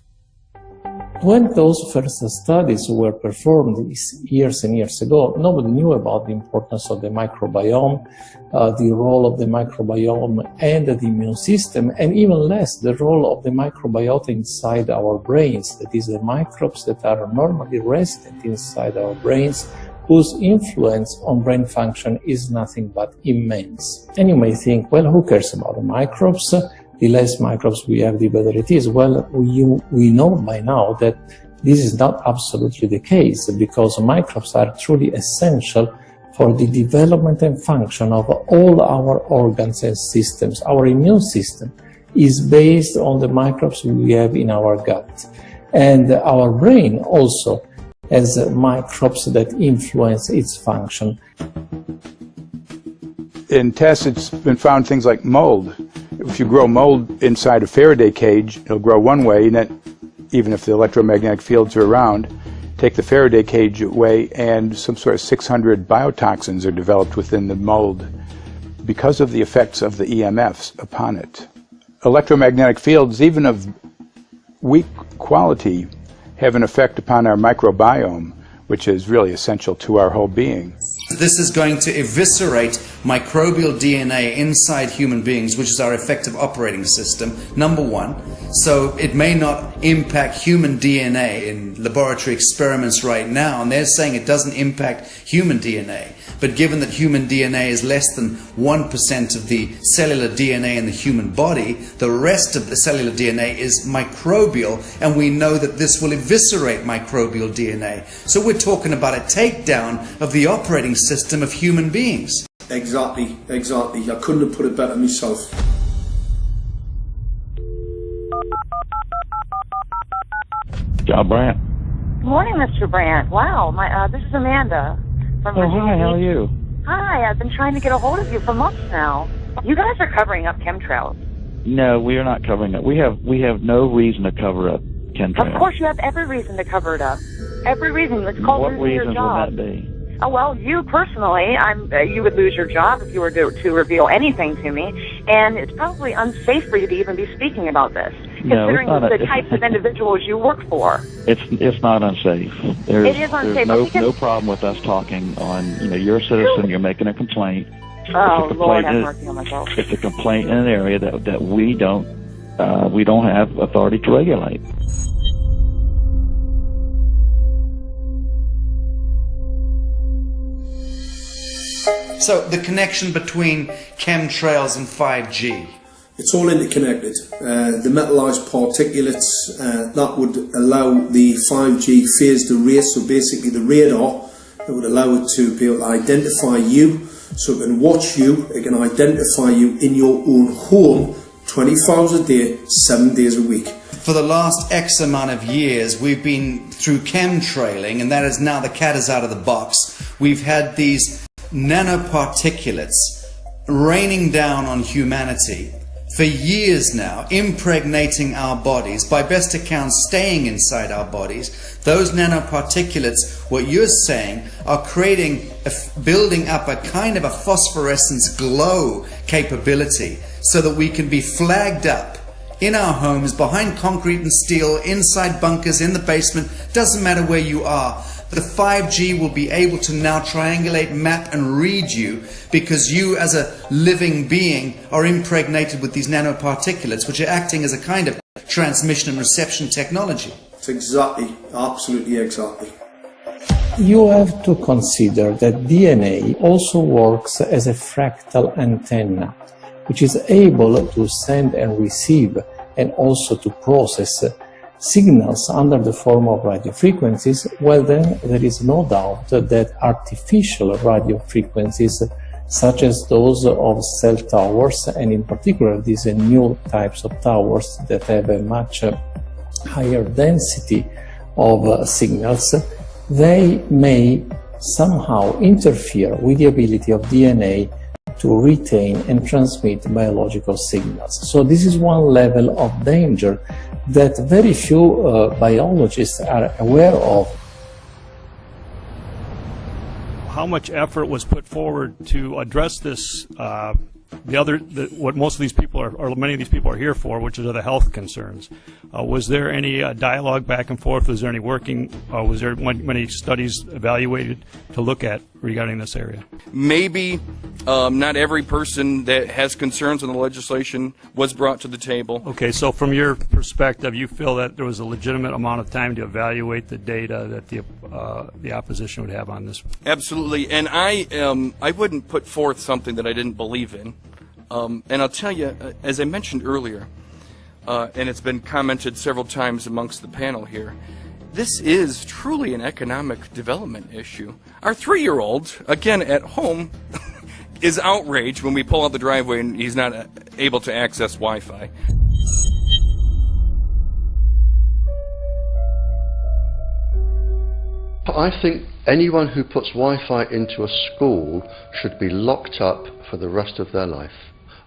When those first studies were performed years and years ago, nobody knew about the importance of the microbiome, the role of the microbiome and the immune system, and even less the role of the microbiota inside our brains, that is, the microbes that are normally resident inside our brains, whose influence on brain function is nothing but immense. And you may think, well, who cares about the microbes? The less microbes we have, the better it is. Well, we know by now that this is not absolutely the case, because microbes are truly essential for the development and function of all our organs and systems. Our immune system is based on the microbes we have in our gut. And our brain also has microbes that influence its function. In tests, it's been found things like mold. If you grow mold inside a Faraday cage, it'll grow one way, and then, even if the electromagnetic fields are around, take the Faraday cage away, and some sort of 600 biotoxins are developed within the mold because of the effects of the EMFs upon it. Electromagnetic fields, even of weak quality, have an effect upon our microbiome, which is really essential to our whole being. This is going to eviscerate microbial DNA inside human beings, which is our effective operating system, number one. So it may not impact human DNA in laboratory experiments right now, and they're saying it doesn't impact human DNA. But given that human DNA is less than 1% of the cellular DNA in the human body, the rest of the cellular DNA is microbial, and we know that this will eviscerate microbial DNA. So we're talking about a takedown of the operating system of human beings. Exactly. I couldn't have put it better myself. John Brandt. Good morning, Mr. Brandt. Wow, this is Amanda from Virginia. Hi, how are you? Hi, I've been trying to get a hold of you for months now. You guys are covering up chemtrails. No, we are not covering it. We have no reason to cover up chemtrails. Of course, you have every reason to cover it up. Every reason. It's called What losing your reasons job. would that be? Oh, well, you personally, you would lose your job if you were to reveal anything to me, and it's probably unsafe for you to even be speaking about this, considering the types of individuals you work for. It's not unsafe. It is unsafe. There's no problem with us talking on, you're a citizen, you're making a complaint. Oh, Lord, have mercy on myself. It's a complaint in an area that we don't have authority to regulate. So the connection between chemtrails and 5G. It's all interconnected. The metallized particulates, that would allow the 5G phased array, so basically the radar, that would allow it to be able to identify you, so it can watch you, it can identify you in your own home 24 hours a day, 7 days a week. For the last X amount of years, we've been through chemtrailing, and that is now the cat is out of the box. We've had these nanoparticulates raining down on humanity for years now, impregnating our bodies, by best account staying inside our bodies. Those nanoparticulates, what you're saying, are building up a kind of a phosphorescence glow capability so that we can be flagged up in our homes, behind concrete and steel, inside bunkers, in the basement, doesn't matter where you are. The 5G will be able to now triangulate, map and read you, because you as a living being are impregnated with these nanoparticulates, which are acting as a kind of transmission and reception technology. It's exactly, absolutely exactly. You have to consider that DNA also works as a fractal antenna, which is able to send and receive and also to process signals under the form of radio frequencies. Well, then there is no doubt that artificial radio frequencies, such as those of cell towers, and in particular these new types of towers that have a much higher density of signals, they may somehow interfere with the ability of DNA to retain and transmit biological signals. So this is one level of danger that very few biologists are aware of. How much effort was put forward to address this, what most of these people are, or many of these people are here for, which are the health concerns? Was there any dialogue back and forth? Was there any working, was there many studies evaluated to look at regarding this area? Maybe not every person that has concerns on the legislation was brought to the table. Okay, so from your perspective, you feel that there was a legitimate amount of time to evaluate the data that the opposition would have on this? Absolutely, and I wouldn't put forth something that I didn't believe in. And I'll tell you, as I mentioned earlier, and it's been commented several times amongst the panel here, this is truly an economic development issue. Our 3-year-old, again at home, is outraged when we pull out the driveway and he's not able to access Wi-Fi. I think anyone who puts Wi-Fi into a school should be locked up for the rest of their life.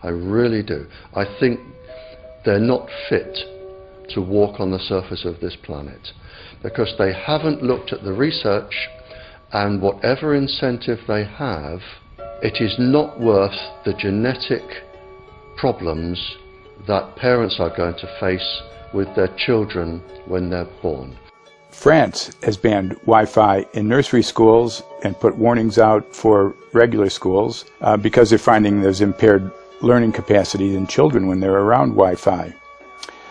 I really do. I think they're not fit to walk on the surface of this planet because they haven't looked at the research, and whatever incentive they have, it is not worth the genetic problems that parents are going to face with their children when they're born. France has banned Wi-Fi in nursery schools and put warnings out for regular schools because they're finding there's impaired learning capacity in children when they're around Wi-Fi.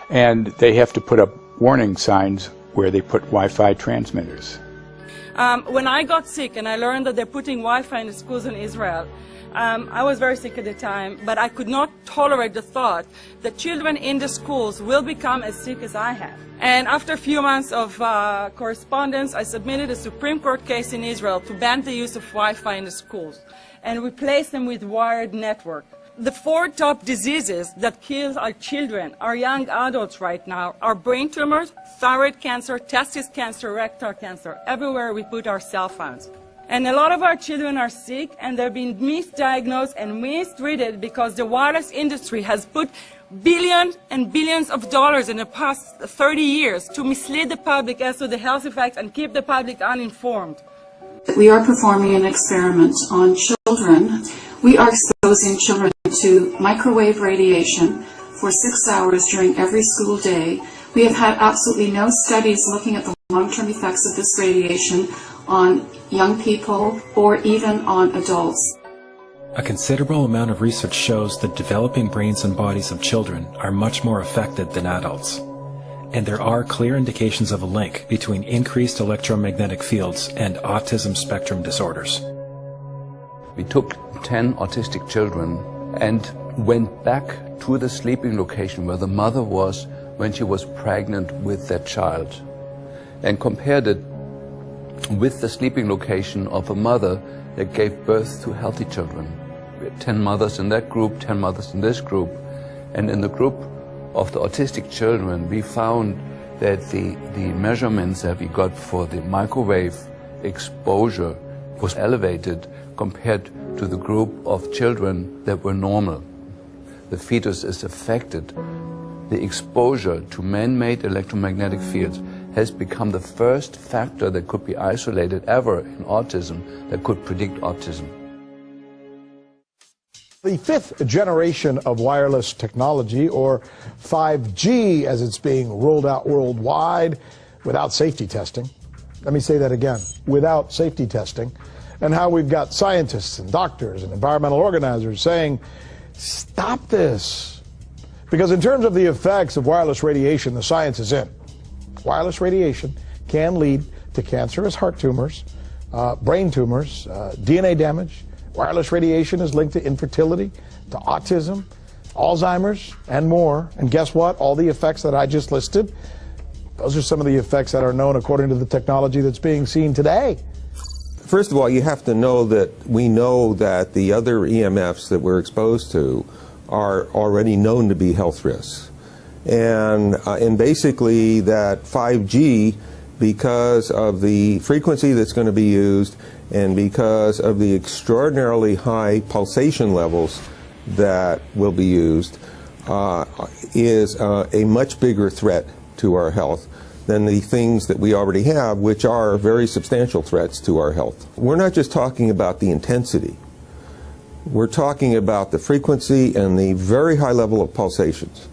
And they have to put up warning signs where they put Wi-Fi transmitters. When I got sick and I learned that they're putting Wi-Fi in the schools in Israel, I was very sick at the time, but I could not tolerate the thought that children in the schools will become as sick as I have. And after a few months of correspondence, I submitted a Supreme Court case in Israel to ban the use of Wi-Fi in the schools and replace them with wired network. The 4 top diseases that kill our children, our young adults right now, are brain tumors, thyroid cancer, testis cancer, rectal cancer, everywhere we put our cell phones. And a lot of our children are sick and they're being misdiagnosed and mistreated because the wireless industry has put billions and billions of dollars in the past 30 years to mislead the public as to the health effects and keep the public uninformed. We are performing an experiment on children. We are exposing children to microwave radiation for 6 hours during every school day. We have had absolutely no studies looking at the long-term effects of this radiation on young people or even on adults. A considerable amount of research shows that developing brains and bodies of children are much more affected than adults. And there are clear indications of a link between increased electromagnetic fields and autism spectrum disorders. We took 10 autistic children and went back to the sleeping location where the mother was when she was pregnant with that child and compared it with the sleeping location of a mother that gave birth to healthy children. We had 10 mothers in that group, 10 mothers in this group, and in the group of the autistic children we found that the measurements that we got for the microwave exposure was elevated compared to the group of children that were normal. The fetus is affected. The exposure to man-made electromagnetic fields has become the first factor that could be isolated ever in autism that could predict autism. The fifth generation of wireless technology, or 5G as it's being rolled out worldwide without safety testing. Let me say that again, without safety testing. And how we've got scientists and doctors and environmental organizers saying, stop this. Because in terms of the effects of wireless radiation, the science is in. Wireless radiation can lead to cancerous heart tumors, brain tumors, DNA damage. Wireless radiation is linked to infertility, to autism, Alzheimer's, and more. And guess what? All the effects that I just listed, those are some of the effects that are known according to the technology that's being seen today. First of all, you have to know that we know that the other EMFs that we're exposed to are already known to be health risks. And basically that 5G, because of the frequency that's going to be used and because of the extraordinarily high pulsation levels that will be used, is a much bigger threat to our health than the things that we already have, which are very substantial threats to our health. We're not just talking about the intensity. We're talking about the frequency and the very high level of pulsations.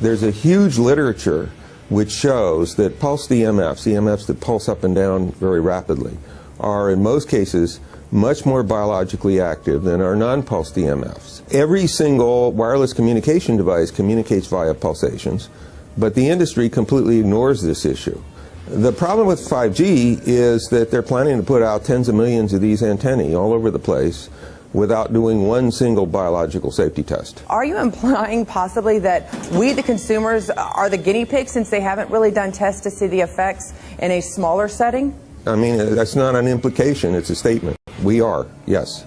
There's a huge literature which shows that pulsed EMFs, EMFs that pulse up and down very rapidly, are in most cases much more biologically active than our non-pulsed EMFs. Every single wireless communication device communicates via pulsations, but the industry completely ignores this issue. The problem with 5G is that they're planning to put out tens of millions of these antennae all over the place without doing one single biological safety test. Are you implying possibly that we, the consumers, are the guinea pigs since they haven't really done tests to see the effects in a smaller setting? I mean, that's not an implication, it's a statement. We are, yes.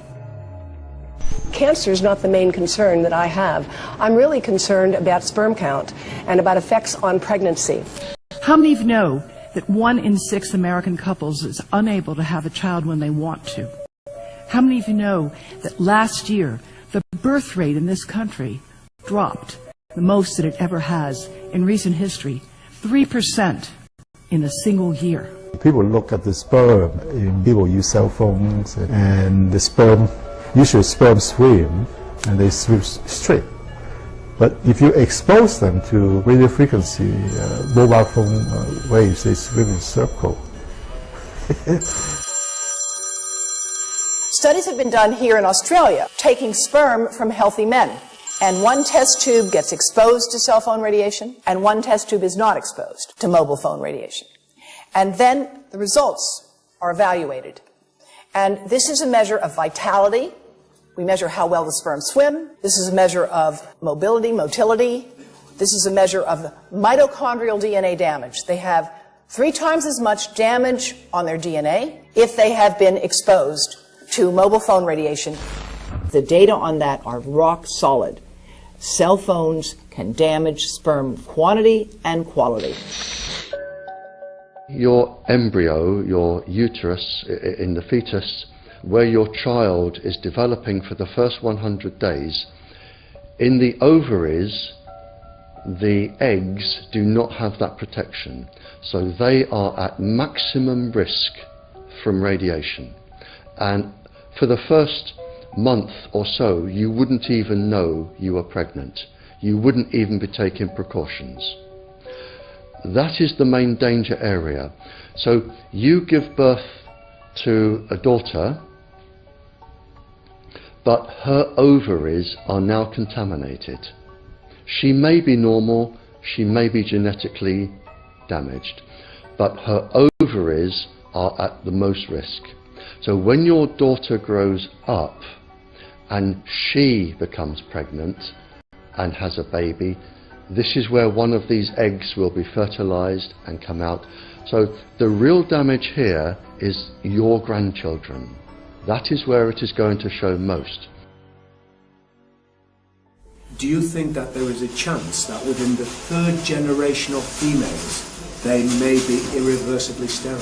Cancer is not the main concern that I have. I'm really concerned about sperm count and about effects on pregnancy. How many of you know that 1 in 6 American couples is unable to have a child when they want to? How many of you know that last year the birth rate in this country dropped the most that it ever has in recent history, 3% in a single year? People look at the sperm, and people use cell phones, and the sperm, usually sperm swim, and they swim straight. But if you expose them to radio frequency, mobile phone waves, they swim in circle. Studies have been done here in Australia, taking sperm from healthy men. And one test tube gets exposed to cell phone radiation, and one test tube is not exposed to mobile phone radiation. And then the results are evaluated. And this is a measure of vitality. We measure how well the sperm swim. This is a measure of motility. This is a measure of mitochondrial DNA damage. They have 3 times as much damage on their DNA if they have been exposed to mobile phone radiation. The data on that are rock solid. Cell phones can damage sperm quantity and quality. Your embryo, your uterus in the fetus, where your child is developing for the first 100 days, in the ovaries, the eggs do not have that protection. So they are at maximum risk from radiation. And for the first month or so, you wouldn't even know you were pregnant. You wouldn't even be taking precautions. That is the main danger area. So you give birth to a daughter, but her ovaries are now contaminated. She may be normal, she may be genetically damaged, but her ovaries are at the most risk. So when your daughter grows up and she becomes pregnant and has a baby, this is where one of these eggs will be fertilized and come out. So the real damage here is your grandchildren. That is where it is going to show most. Do you think that there is a chance that within the third generation of females they may be irreversibly sterile?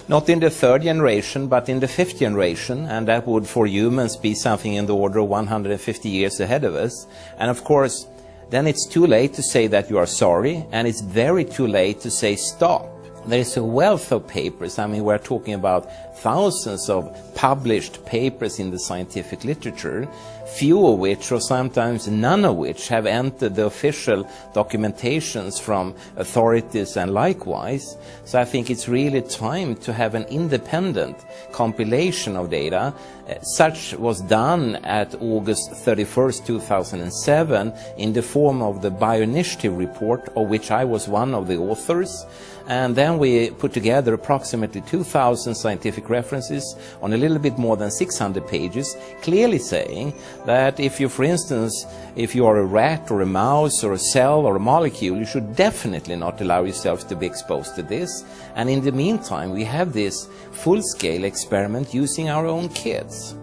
Not in the third generation, but in the fifth generation, and that would for humans be something in the order of 150 years ahead of us. And of course, then it's too late to say that you are sorry, and it's very too late to say stop. There is a wealth of papers. I mean, we're talking about thousands of published papers in the scientific literature, few of which, or sometimes none of which, have entered the official documentations from authorities and likewise. So I think it's really time to have an independent compilation of data. Such was done at August 31st, 2007 in the form of the Bioinitiative report, of which I was one of the authors. And then we put together approximately 2,000 scientific references on a little bit more than 600 pages, clearly saying that if you, for instance, if you are a rat or a mouse or a cell or a molecule, you should definitely not allow yourself to be exposed to this. And in the meantime, we have this full-scale experiment using our own kids.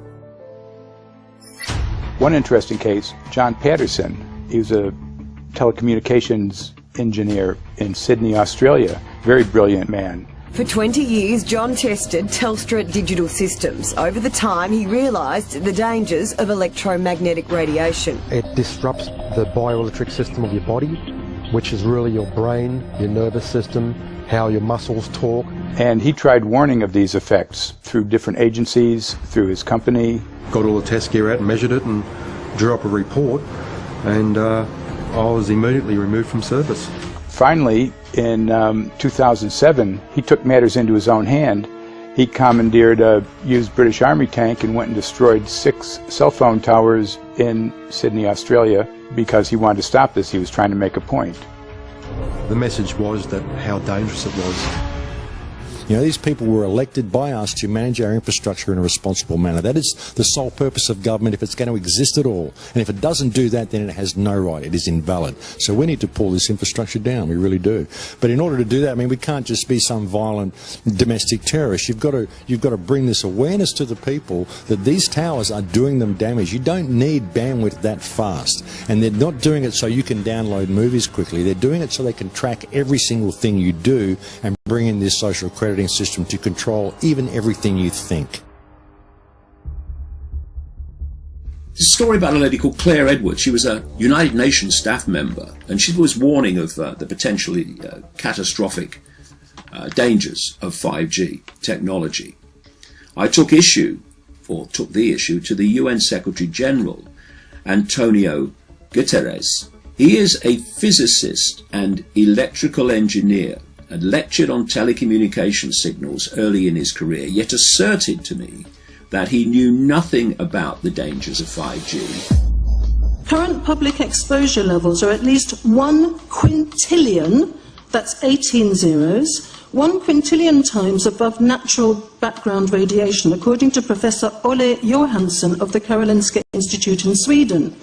One interesting case, John Patterson, he was a telecommunications engineer in Sydney, Australia. Very brilliant man. For 20 years, John tested Telstra digital systems. Over the time, he realised the dangers of electromagnetic radiation. It disrupts the bioelectric system of your body, which is really your brain, your nervous system, how your muscles talk. And he tried warning of these effects through different agencies, through his company. Got all the test gear out and measured it and drew up a report, and I was immediately removed from service. Finally, in 2007, he took matters into his own hand. He commandeered a used British Army tank and went and destroyed 6 cell phone towers in Sydney, Australia, because he wanted to stop this. He was trying to make a point. The message was that how dangerous it was. You know, these people were elected by us to manage our infrastructure in a responsible manner. That is the sole purpose of government if it's going to exist at all. And if it doesn't do that, then it has no right. It is invalid. So we need to pull this infrastructure down. We really do. But in order to do that, I mean, we can't just be some violent domestic terrorist. You've got to bring this awareness to the people that these towers are doing them damage. You don't need bandwidth that fast. And they're not doing it so you can download movies quickly. They're doing it so they can track every single thing you do and bring in this social crediting system to control even everything you think. There's a story about a lady called Claire Edwards. She was a United Nations staff member, and she was warning of the potentially catastrophic dangers of 5G technology. I took the issue to the UN Secretary General, Antonio Guterres. He is a physicist and electrical engineer, and lectured on telecommunication signals early in his career, yet asserted to me that he knew nothing about the dangers of 5G. Current public exposure levels are at least 1 quintillion, that's 18 zeros, 1 quintillion times above natural background radiation, according to Professor Olle Johansson of the Karolinska Institute in Sweden.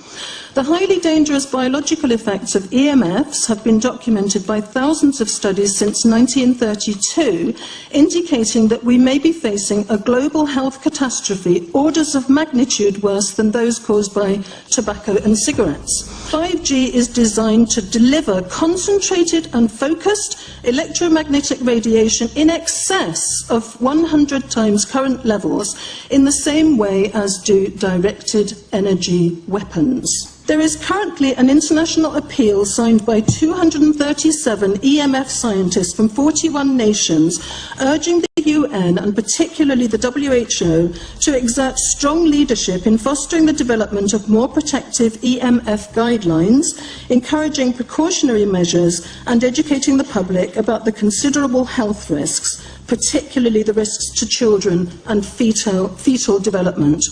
The highly dangerous biological effects of EMFs have been documented by thousands of studies since 1932, indicating that we may be facing a global health catastrophe orders of magnitude worse than those caused by tobacco and cigarettes. 5G is designed to deliver concentrated and focused electromagnetic radiation in excess of 100 times current levels in the same way as do directed energy weapons. There is currently an international appeal signed by 237 EMF scientists from 41 nations urging the UN and particularly the WHO to exert strong leadership in fostering the development of more protective EMF guidelines, encouraging precautionary measures and educating the public about the considerable health risks, particularly the risks to children and fetal development.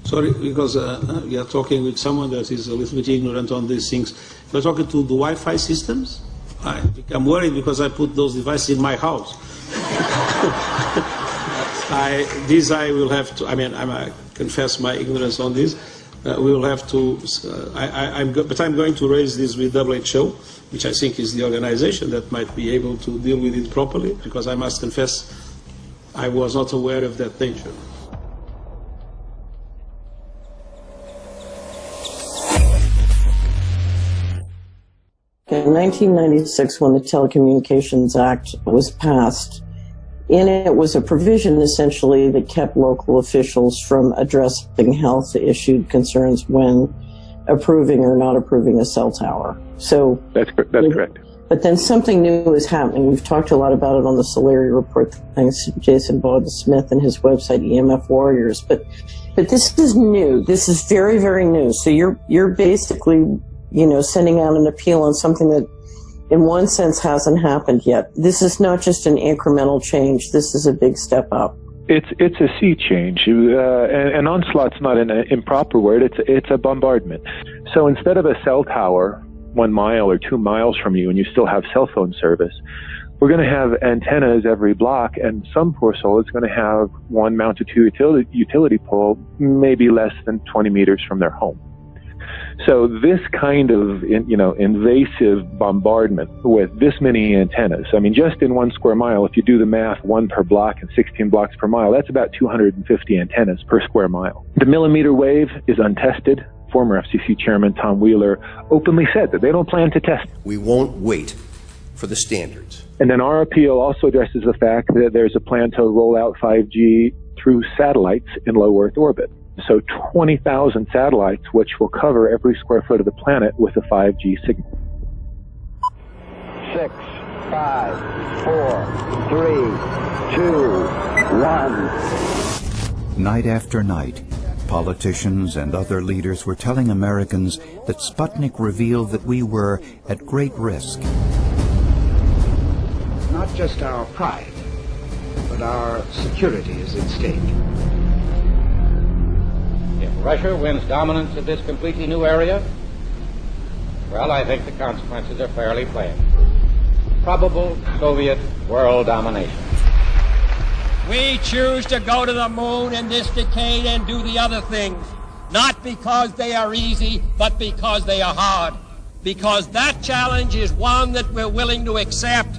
Sorry, because we are talking with someone that is a little bit ignorant on these things. We're talking to the Wi-Fi systems. I become worried because I put those devices in my house. I will have to, I mean, I'm a confess my ignorance on this. We will have to, but I'm going to raise this with WHO, which I think is the organization that might be able to deal with it properly, because I must confess I was not aware of that danger. In 1996, when the Telecommunications Act was passed, in it was a provision essentially that kept local officials from addressing health issue concerns when approving or not approving a cell tower. So that's correct. But then something new is happening. We've talked a lot about it on the Solari report, thanks to Jason Bowden-Smith and his website EMF Warriors. But this is new. This is very, very new. So you're basically, sending out an appeal on something that in one sense hasn't happened yet. This is not just an incremental change. This is a big step up. It's a sea change. An onslaught's not an improper word. It's a bombardment. So instead of a cell tower 1 mile or 2 miles from you and you still have cell phone service, we're going to have antennas every block, and some poor soul is going to have one mounted to a utility pole maybe less than 20 meters from their home. So this kind of, invasive bombardment with this many antennas, I mean, just in 1 square mile, if you do the math, 1 per block and 16 blocks per mile, that's about 250 antennas per square mile. The millimeter wave is untested. Former FCC Chairman Tom Wheeler openly said that they don't plan to test. We won't wait for the standards. And then our appeal also addresses the fact that there's a plan to roll out 5G through satellites in low Earth orbit. So 20,000 satellites, which will cover every square foot of the planet with a 5G signal. 6, 5, 4, 3, 2, 1. Night after night, politicians and other leaders were telling Americans that Sputnik revealed that we were at great risk. Not just our pride, but our security is at stake. If Russia wins dominance of this completely new area, well, I think the consequences are fairly plain. Probable Soviet world domination. We choose to go to the moon in this decade and do the other things, not because they are easy, but because they are hard. Because that challenge is one that we're willing to accept,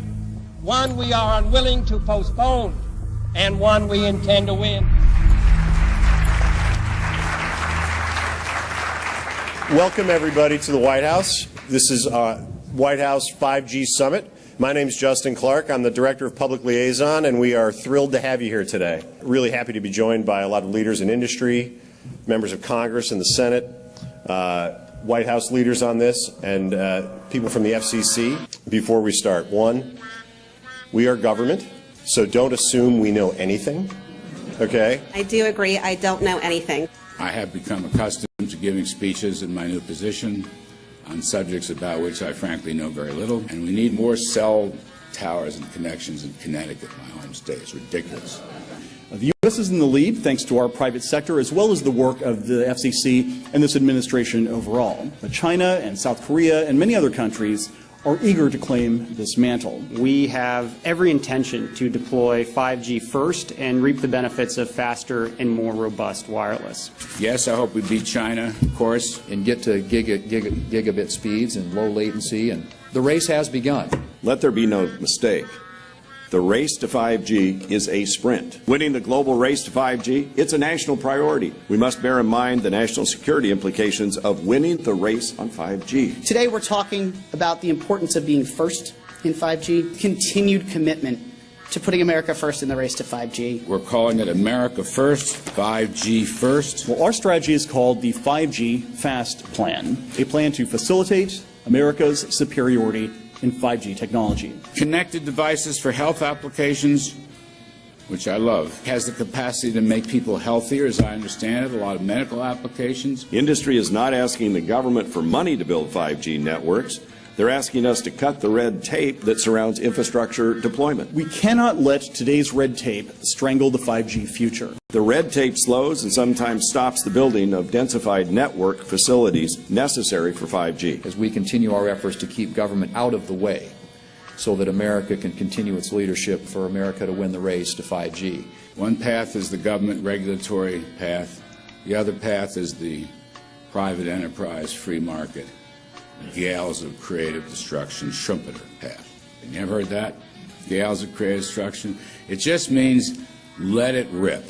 one we are unwilling to postpone, and one we intend to win. Welcome, everybody, to the White House. This is White House 5G Summit. My name is Justin Clark. I'm the Director of Public Liaison, and we are thrilled to have you here today. Really happy to be joined by a lot of leaders in industry, members of Congress and the Senate, White House leaders on this, and people from the FCC. Before we start, one, we are government, so don't assume we know anything, okay? I do agree. I don't know anything. I have become accustomed to giving speeches in my new position on subjects about which I frankly know very little, and we need more cell towers and connections in Connecticut, my home state. It's ridiculous. The U.S. is in the lead thanks to our private sector as well as the work of the FCC and this administration overall. But China and South Korea and many other countries are eager to claim this mantle. We have every intention to deploy 5G first and reap the benefits of faster and more robust wireless. Yes, I hope we beat China, of course. And get to gigabit speeds and low latency, and the race has begun. Let there be no mistake. The race to 5G is a sprint. Winning the global race to 5G, it's a national priority. We must bear in mind the national security implications of winning the race on 5G. Today we're talking about the importance of being first in 5G, continued commitment to putting America first in the race to 5G. We're calling it America First, 5G First. Well, our strategy is called the 5G FAST Plan, a plan to facilitate America's superiority in 5G technology. Connected devices for health applications, which I love, has the capacity to make people healthier, as I understand it, a lot of medical applications. Industry is not asking the government for money to build 5G networks. They're asking us to cut the red tape that surrounds infrastructure deployment. We cannot let today's red tape strangle the 5G future. The red tape slows and sometimes stops the building of densified network facilities necessary for 5G. As we continue our efforts to keep government out of the way so that America can continue its leadership for America to win the race to 5G. One path is the government regulatory path. The other path is the private enterprise, free market, gales of creative destruction, Schumpeter path. You ever heard that? Gales of creative destruction? It just means let it rip.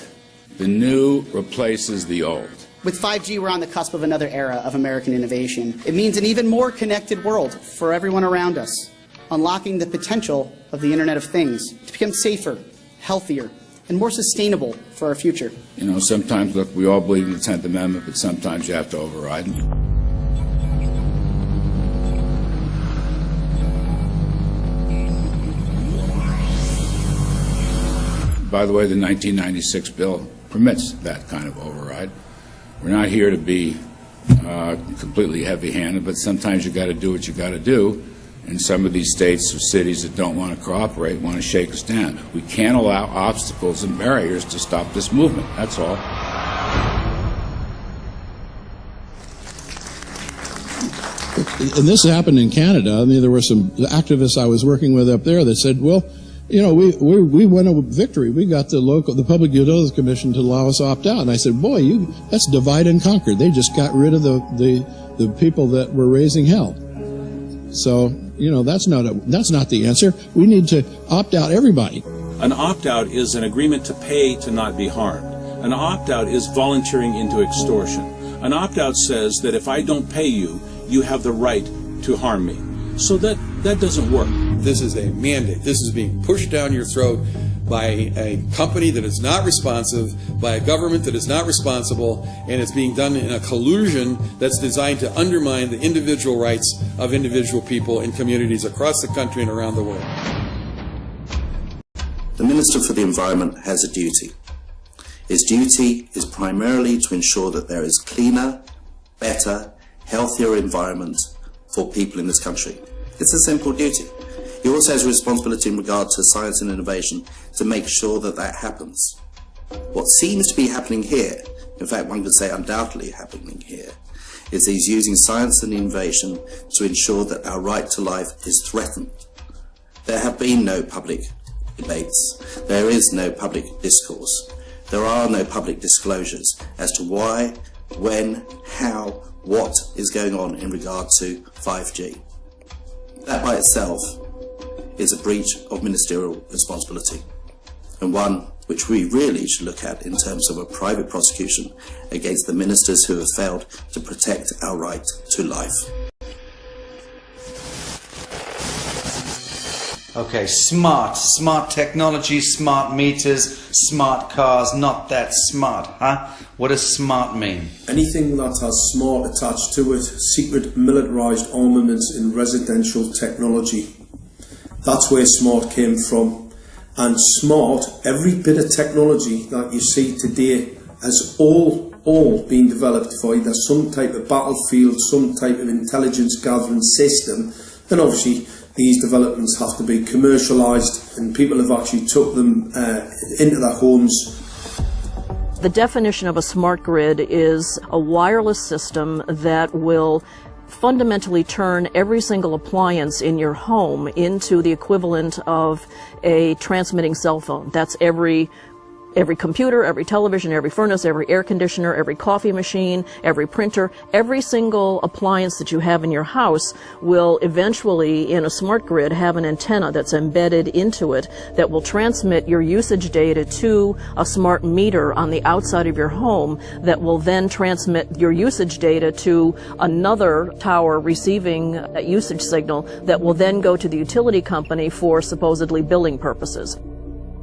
The new replaces the old. With 5G, we're on the cusp of another era of American innovation. It means an even more connected world for everyone around us, unlocking the potential of the Internet of Things to become safer, healthier, and more sustainable for our future. You know, sometimes, look, we all believe in the 10th Amendment, but sometimes you have to override it. By the way, the 1996 bill permits that kind of override. We're not here to be completely heavy-handed, but sometimes you got to do what you got to do. And some of these states or cities that don't want to cooperate want to shake us down. We can't allow obstacles and barriers to stop this movement. That's all. And this happened in Canada. I mean, there were some activists I was working with up there that said, well, you know, we won a victory. We got the Public Utilities Commission to allow us to opt out. And I said, boy, that's divide and conquer. They just got rid of the people that were raising hell. So, you know, that's not the answer. We need to opt out everybody. An opt-out is an agreement to pay to not be harmed. An opt-out is volunteering into extortion. An opt-out says that if I don't pay you, you have the right to harm me. So that doesn't work. This is a mandate. This is being pushed down your throat by a company that is not responsive, by a government that is not responsible, and it's being done in a collusion that's designed to undermine the individual rights of individual people in communities across the country and around the world. The Minister for the Environment has a duty. His duty is primarily to ensure that there is cleaner, better, healthier environment for people in this country. It's a simple duty. He also has a responsibility in regard to science and innovation to make sure that that happens. What seems to be happening here, in fact one could say undoubtedly happening here, is he's using science and innovation to ensure that our right to life is threatened. There have been no public debates. There is no public discourse. There are no public disclosures as to why, when, how, what is going on in regard to 5G. That by itself is a breach of ministerial responsibility, and one which we really should look at in terms of a private prosecution against the ministers who have failed to protect our right to life. Okay, smart technology, smart meters, smart cars, not that smart, huh? What does smart mean? Anything that has smart attached to it, secret militarised armaments in residential technology. That's where smart came from. And smart, every bit of technology that you see today has all been developed for either some type of battlefield, some type of intelligence gathering system, and obviously these developments have to be commercialised, and people have actually took them into their homes. The definition of a smart grid is a wireless system that will fundamentally turn every single appliance in your home into the equivalent of a transmitting cell phone. That's every computer, every television, every furnace, every air conditioner, every coffee machine, every printer, every single appliance that you have in your house will eventually, in a smart grid, have an antenna that's embedded into it that will transmit your usage data to a smart meter on the outside of your home that will then transmit your usage data to another tower receiving a usage signal that will then go to the utility company for supposedly billing purposes.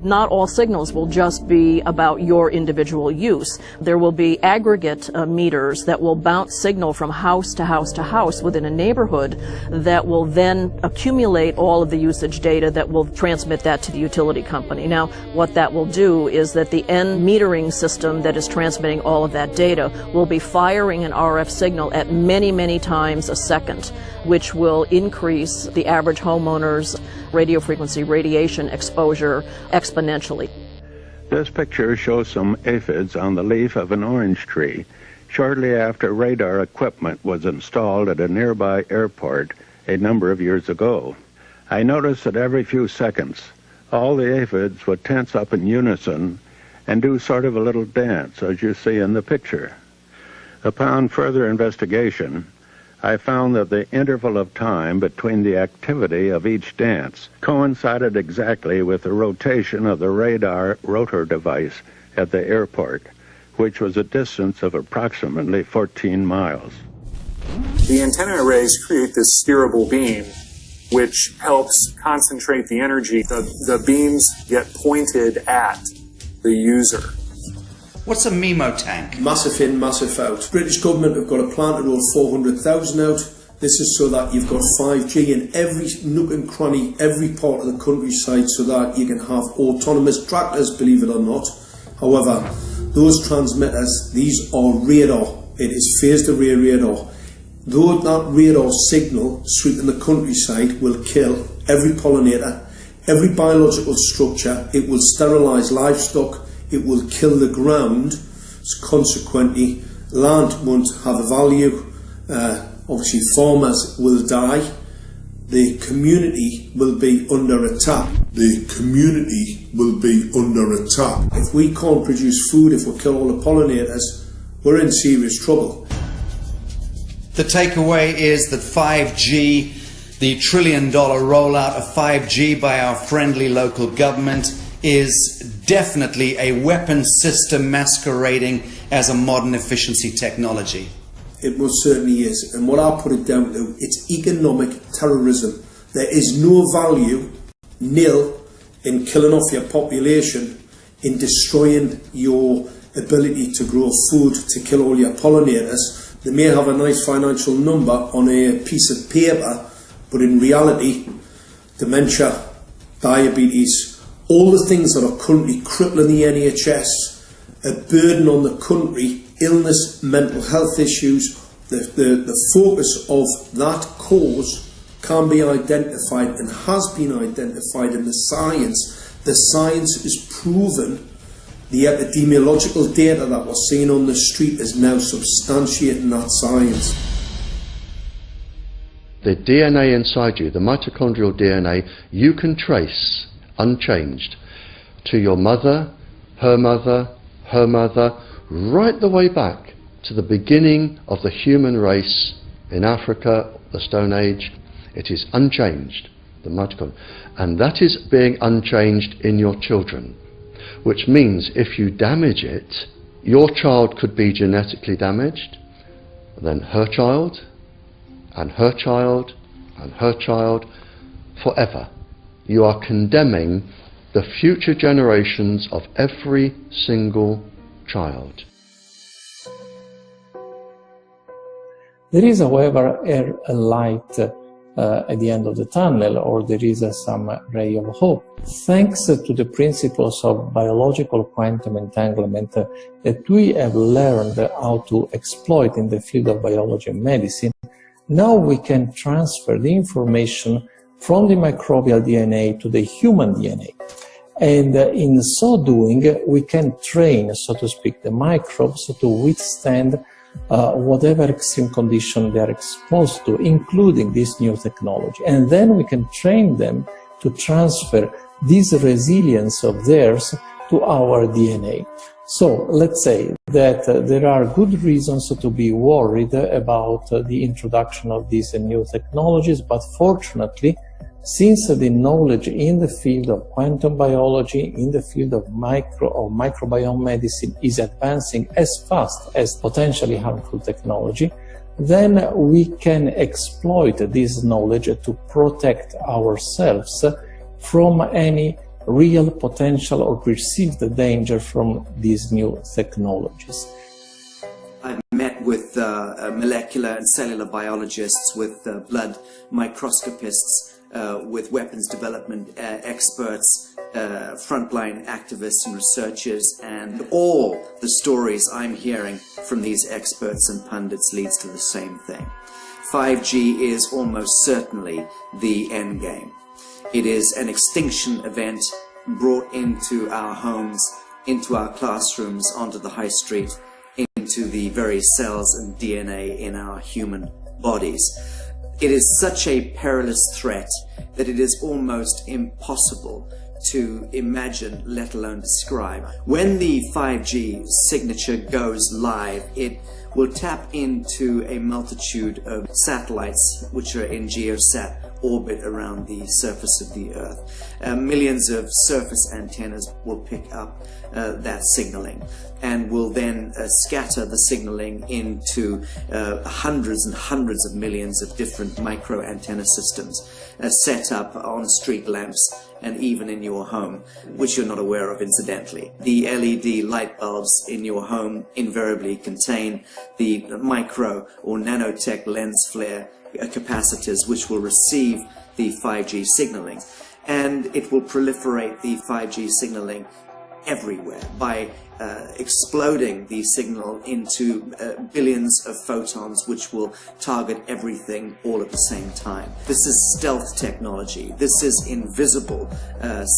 Not all signals will just be about your individual use. There will be aggregate meters that will bounce signal from house to house to house within a neighborhood that will then accumulate all of the usage data that will transmit that to the utility company. Now, what that will do is that the end metering system that is transmitting all of that data will be firing an RF signal at many, many times a second, which will increase the average homeowner's radio frequency radiation exposure exponentially. This picture shows some aphids on the leaf of an orange tree shortly after radar equipment was installed at a nearby airport a number of years ago. I noticed that every few seconds all the aphids would tense up in unison and do sort of a little dance, as you see in the picture. Upon further investigation, I found that the interval of time between the activity of each dance coincided exactly with the rotation of the radar rotor device at the airport, which was a distance of approximately 14 miles. The antenna arrays create this steerable beam, which helps concentrate the energy. The beams get pointed at the user. What's a MIMO tank? Massive in, massive out. British government have got a plan to roll 400,000 out. This is so that you've got 5G in every nook and cranny, every part of the countryside, so that you can have autonomous tractors, believe it or not. However, those transmitters, these are radar. It is phased array radar. Though that radar signal sweeping the countryside will kill every pollinator, every biological structure, it will sterilise livestock, it will kill the ground, so consequently land won't have a value, obviously farmers will die, the community will be under attack. The community will be under attack. If we can't produce food, if we kill all the pollinators, we're in serious trouble. The takeaway is that 5G, the $1 trillion rollout of 5G by our friendly local government, is definitely a weapon system masquerading as a modern efficiency technology. It most certainly is, and what I put it down to, it's economic terrorism. There is no value, nil, in killing off your population, in destroying your ability to grow food, to kill all your pollinators. They may have a nice financial number on a piece of paper, but in reality, dementia, diabetes, all the things that are currently crippling the NHS, a burden on the country, illness, mental health issues, the focus of that cause can be identified and has been identified in the science. The science is proven. The epidemiological data that we're seeing on the street is now substantiating that science. The DNA inside you, the mitochondrial DNA, you can trace unchanged to your mother, her mother, her mother, right the way back to the beginning of the human race in Africa, the Stone Age. It is unchanged, the mitochondria, and that is being unchanged in your children, which means if you damage it, your child could be genetically damaged, then her child, and her child, and her child, forever. You are condemning the future generations of every single child. There is, however, a light at the end of the tunnel, or there is some ray of hope. Thanks to the principles of biological quantum entanglement that we have learned how to exploit in the field of biology and medicine, now we can transfer the information from the microbial DNA to the human DNA. And in so doing, we can train, so to speak, the microbes to withstand whatever extreme condition they are exposed to, including this new technology. And then we can train them to transfer this resilience of theirs to our DNA. So let's say that there are good reasons to be worried about the introduction of these new technologies, but fortunately, since the knowledge in the field of quantum biology, in the field of microbiome medicine is advancing as fast as potentially harmful technology, then we can exploit this knowledge to protect ourselves from any real potential or perceived danger from these new technologies. I've met with molecular and cellular biologists, with blood microscopists, with weapons development experts, frontline activists and researchers, and all the stories I'm hearing from these experts and pundits leads to the same thing. 5G is almost certainly the end game. It is an extinction event brought into our homes, into our classrooms, onto the high street, into the very cells and DNA in our human bodies. It is such a perilous threat that it is almost impossible to imagine, let alone describe. When the 5G signature goes live, it will tap into a multitude of satellites which are in geosat orbit around the surface of the Earth. Millions of surface antennas will pick up that signaling and will then scatter the signaling into hundreds and hundreds of millions of different micro antenna systems set up on street lamps and even in your home, which you're not aware of incidentally. The LED light bulbs in your home invariably contain the micro or nanotech lens flare capacitors which will receive the 5G signaling, and it will proliferate the 5G signaling everywhere by exploding the signal into billions of photons which will target everything all at the same time. This is stealth technology. This is invisible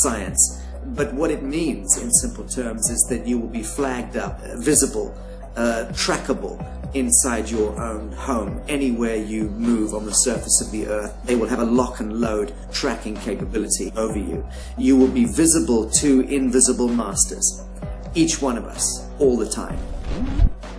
science. But what it means in simple terms is that you will be flagged up, visible, trackable inside your own home. Anywhere you move on the surface of the Earth, they will have a lock and load tracking capability over you. You will be visible to invisible masters, each one of us, all the time.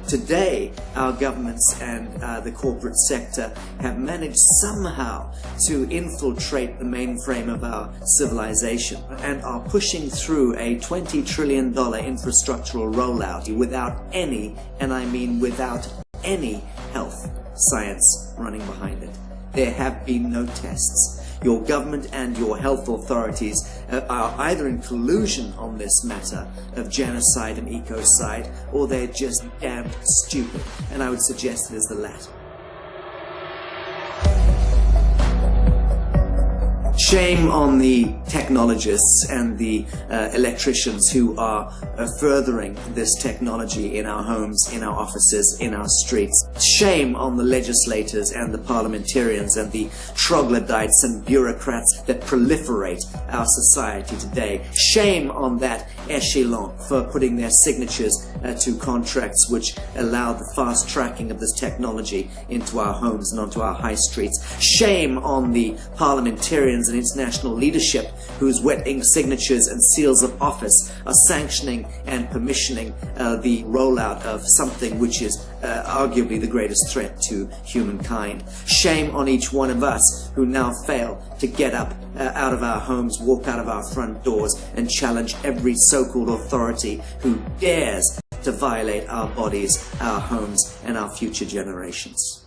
Today, our governments and the corporate sector have managed somehow to infiltrate the mainframe of our civilization and are pushing through a $20 trillion infrastructural rollout without any, and I mean without any, health science running behind it. There have been no tests. Your government and your health authorities are either in collusion on this matter of genocide and ecocide, or they're just damn stupid, and I would suggest it is the latter. Shame on the technologists and the electricians who are furthering this technology in our homes, in our offices, in our streets. Shame on the legislators and the parliamentarians and the troglodytes and bureaucrats that proliferate our society today. Shame on that echelon for putting their signatures to contracts which allow the fast tracking of this technology into our homes and onto our high streets. Shame on the parliamentarians and international leadership whose wet ink signatures and seals of office are sanctioning and permissioning the rollout of something which is arguably the greatest threat to humankind. Shame on each one of us who now fail to get up out of our homes, walk out of our front doors and challenge every so-called authority who dares to violate our bodies, our homes and our future generations.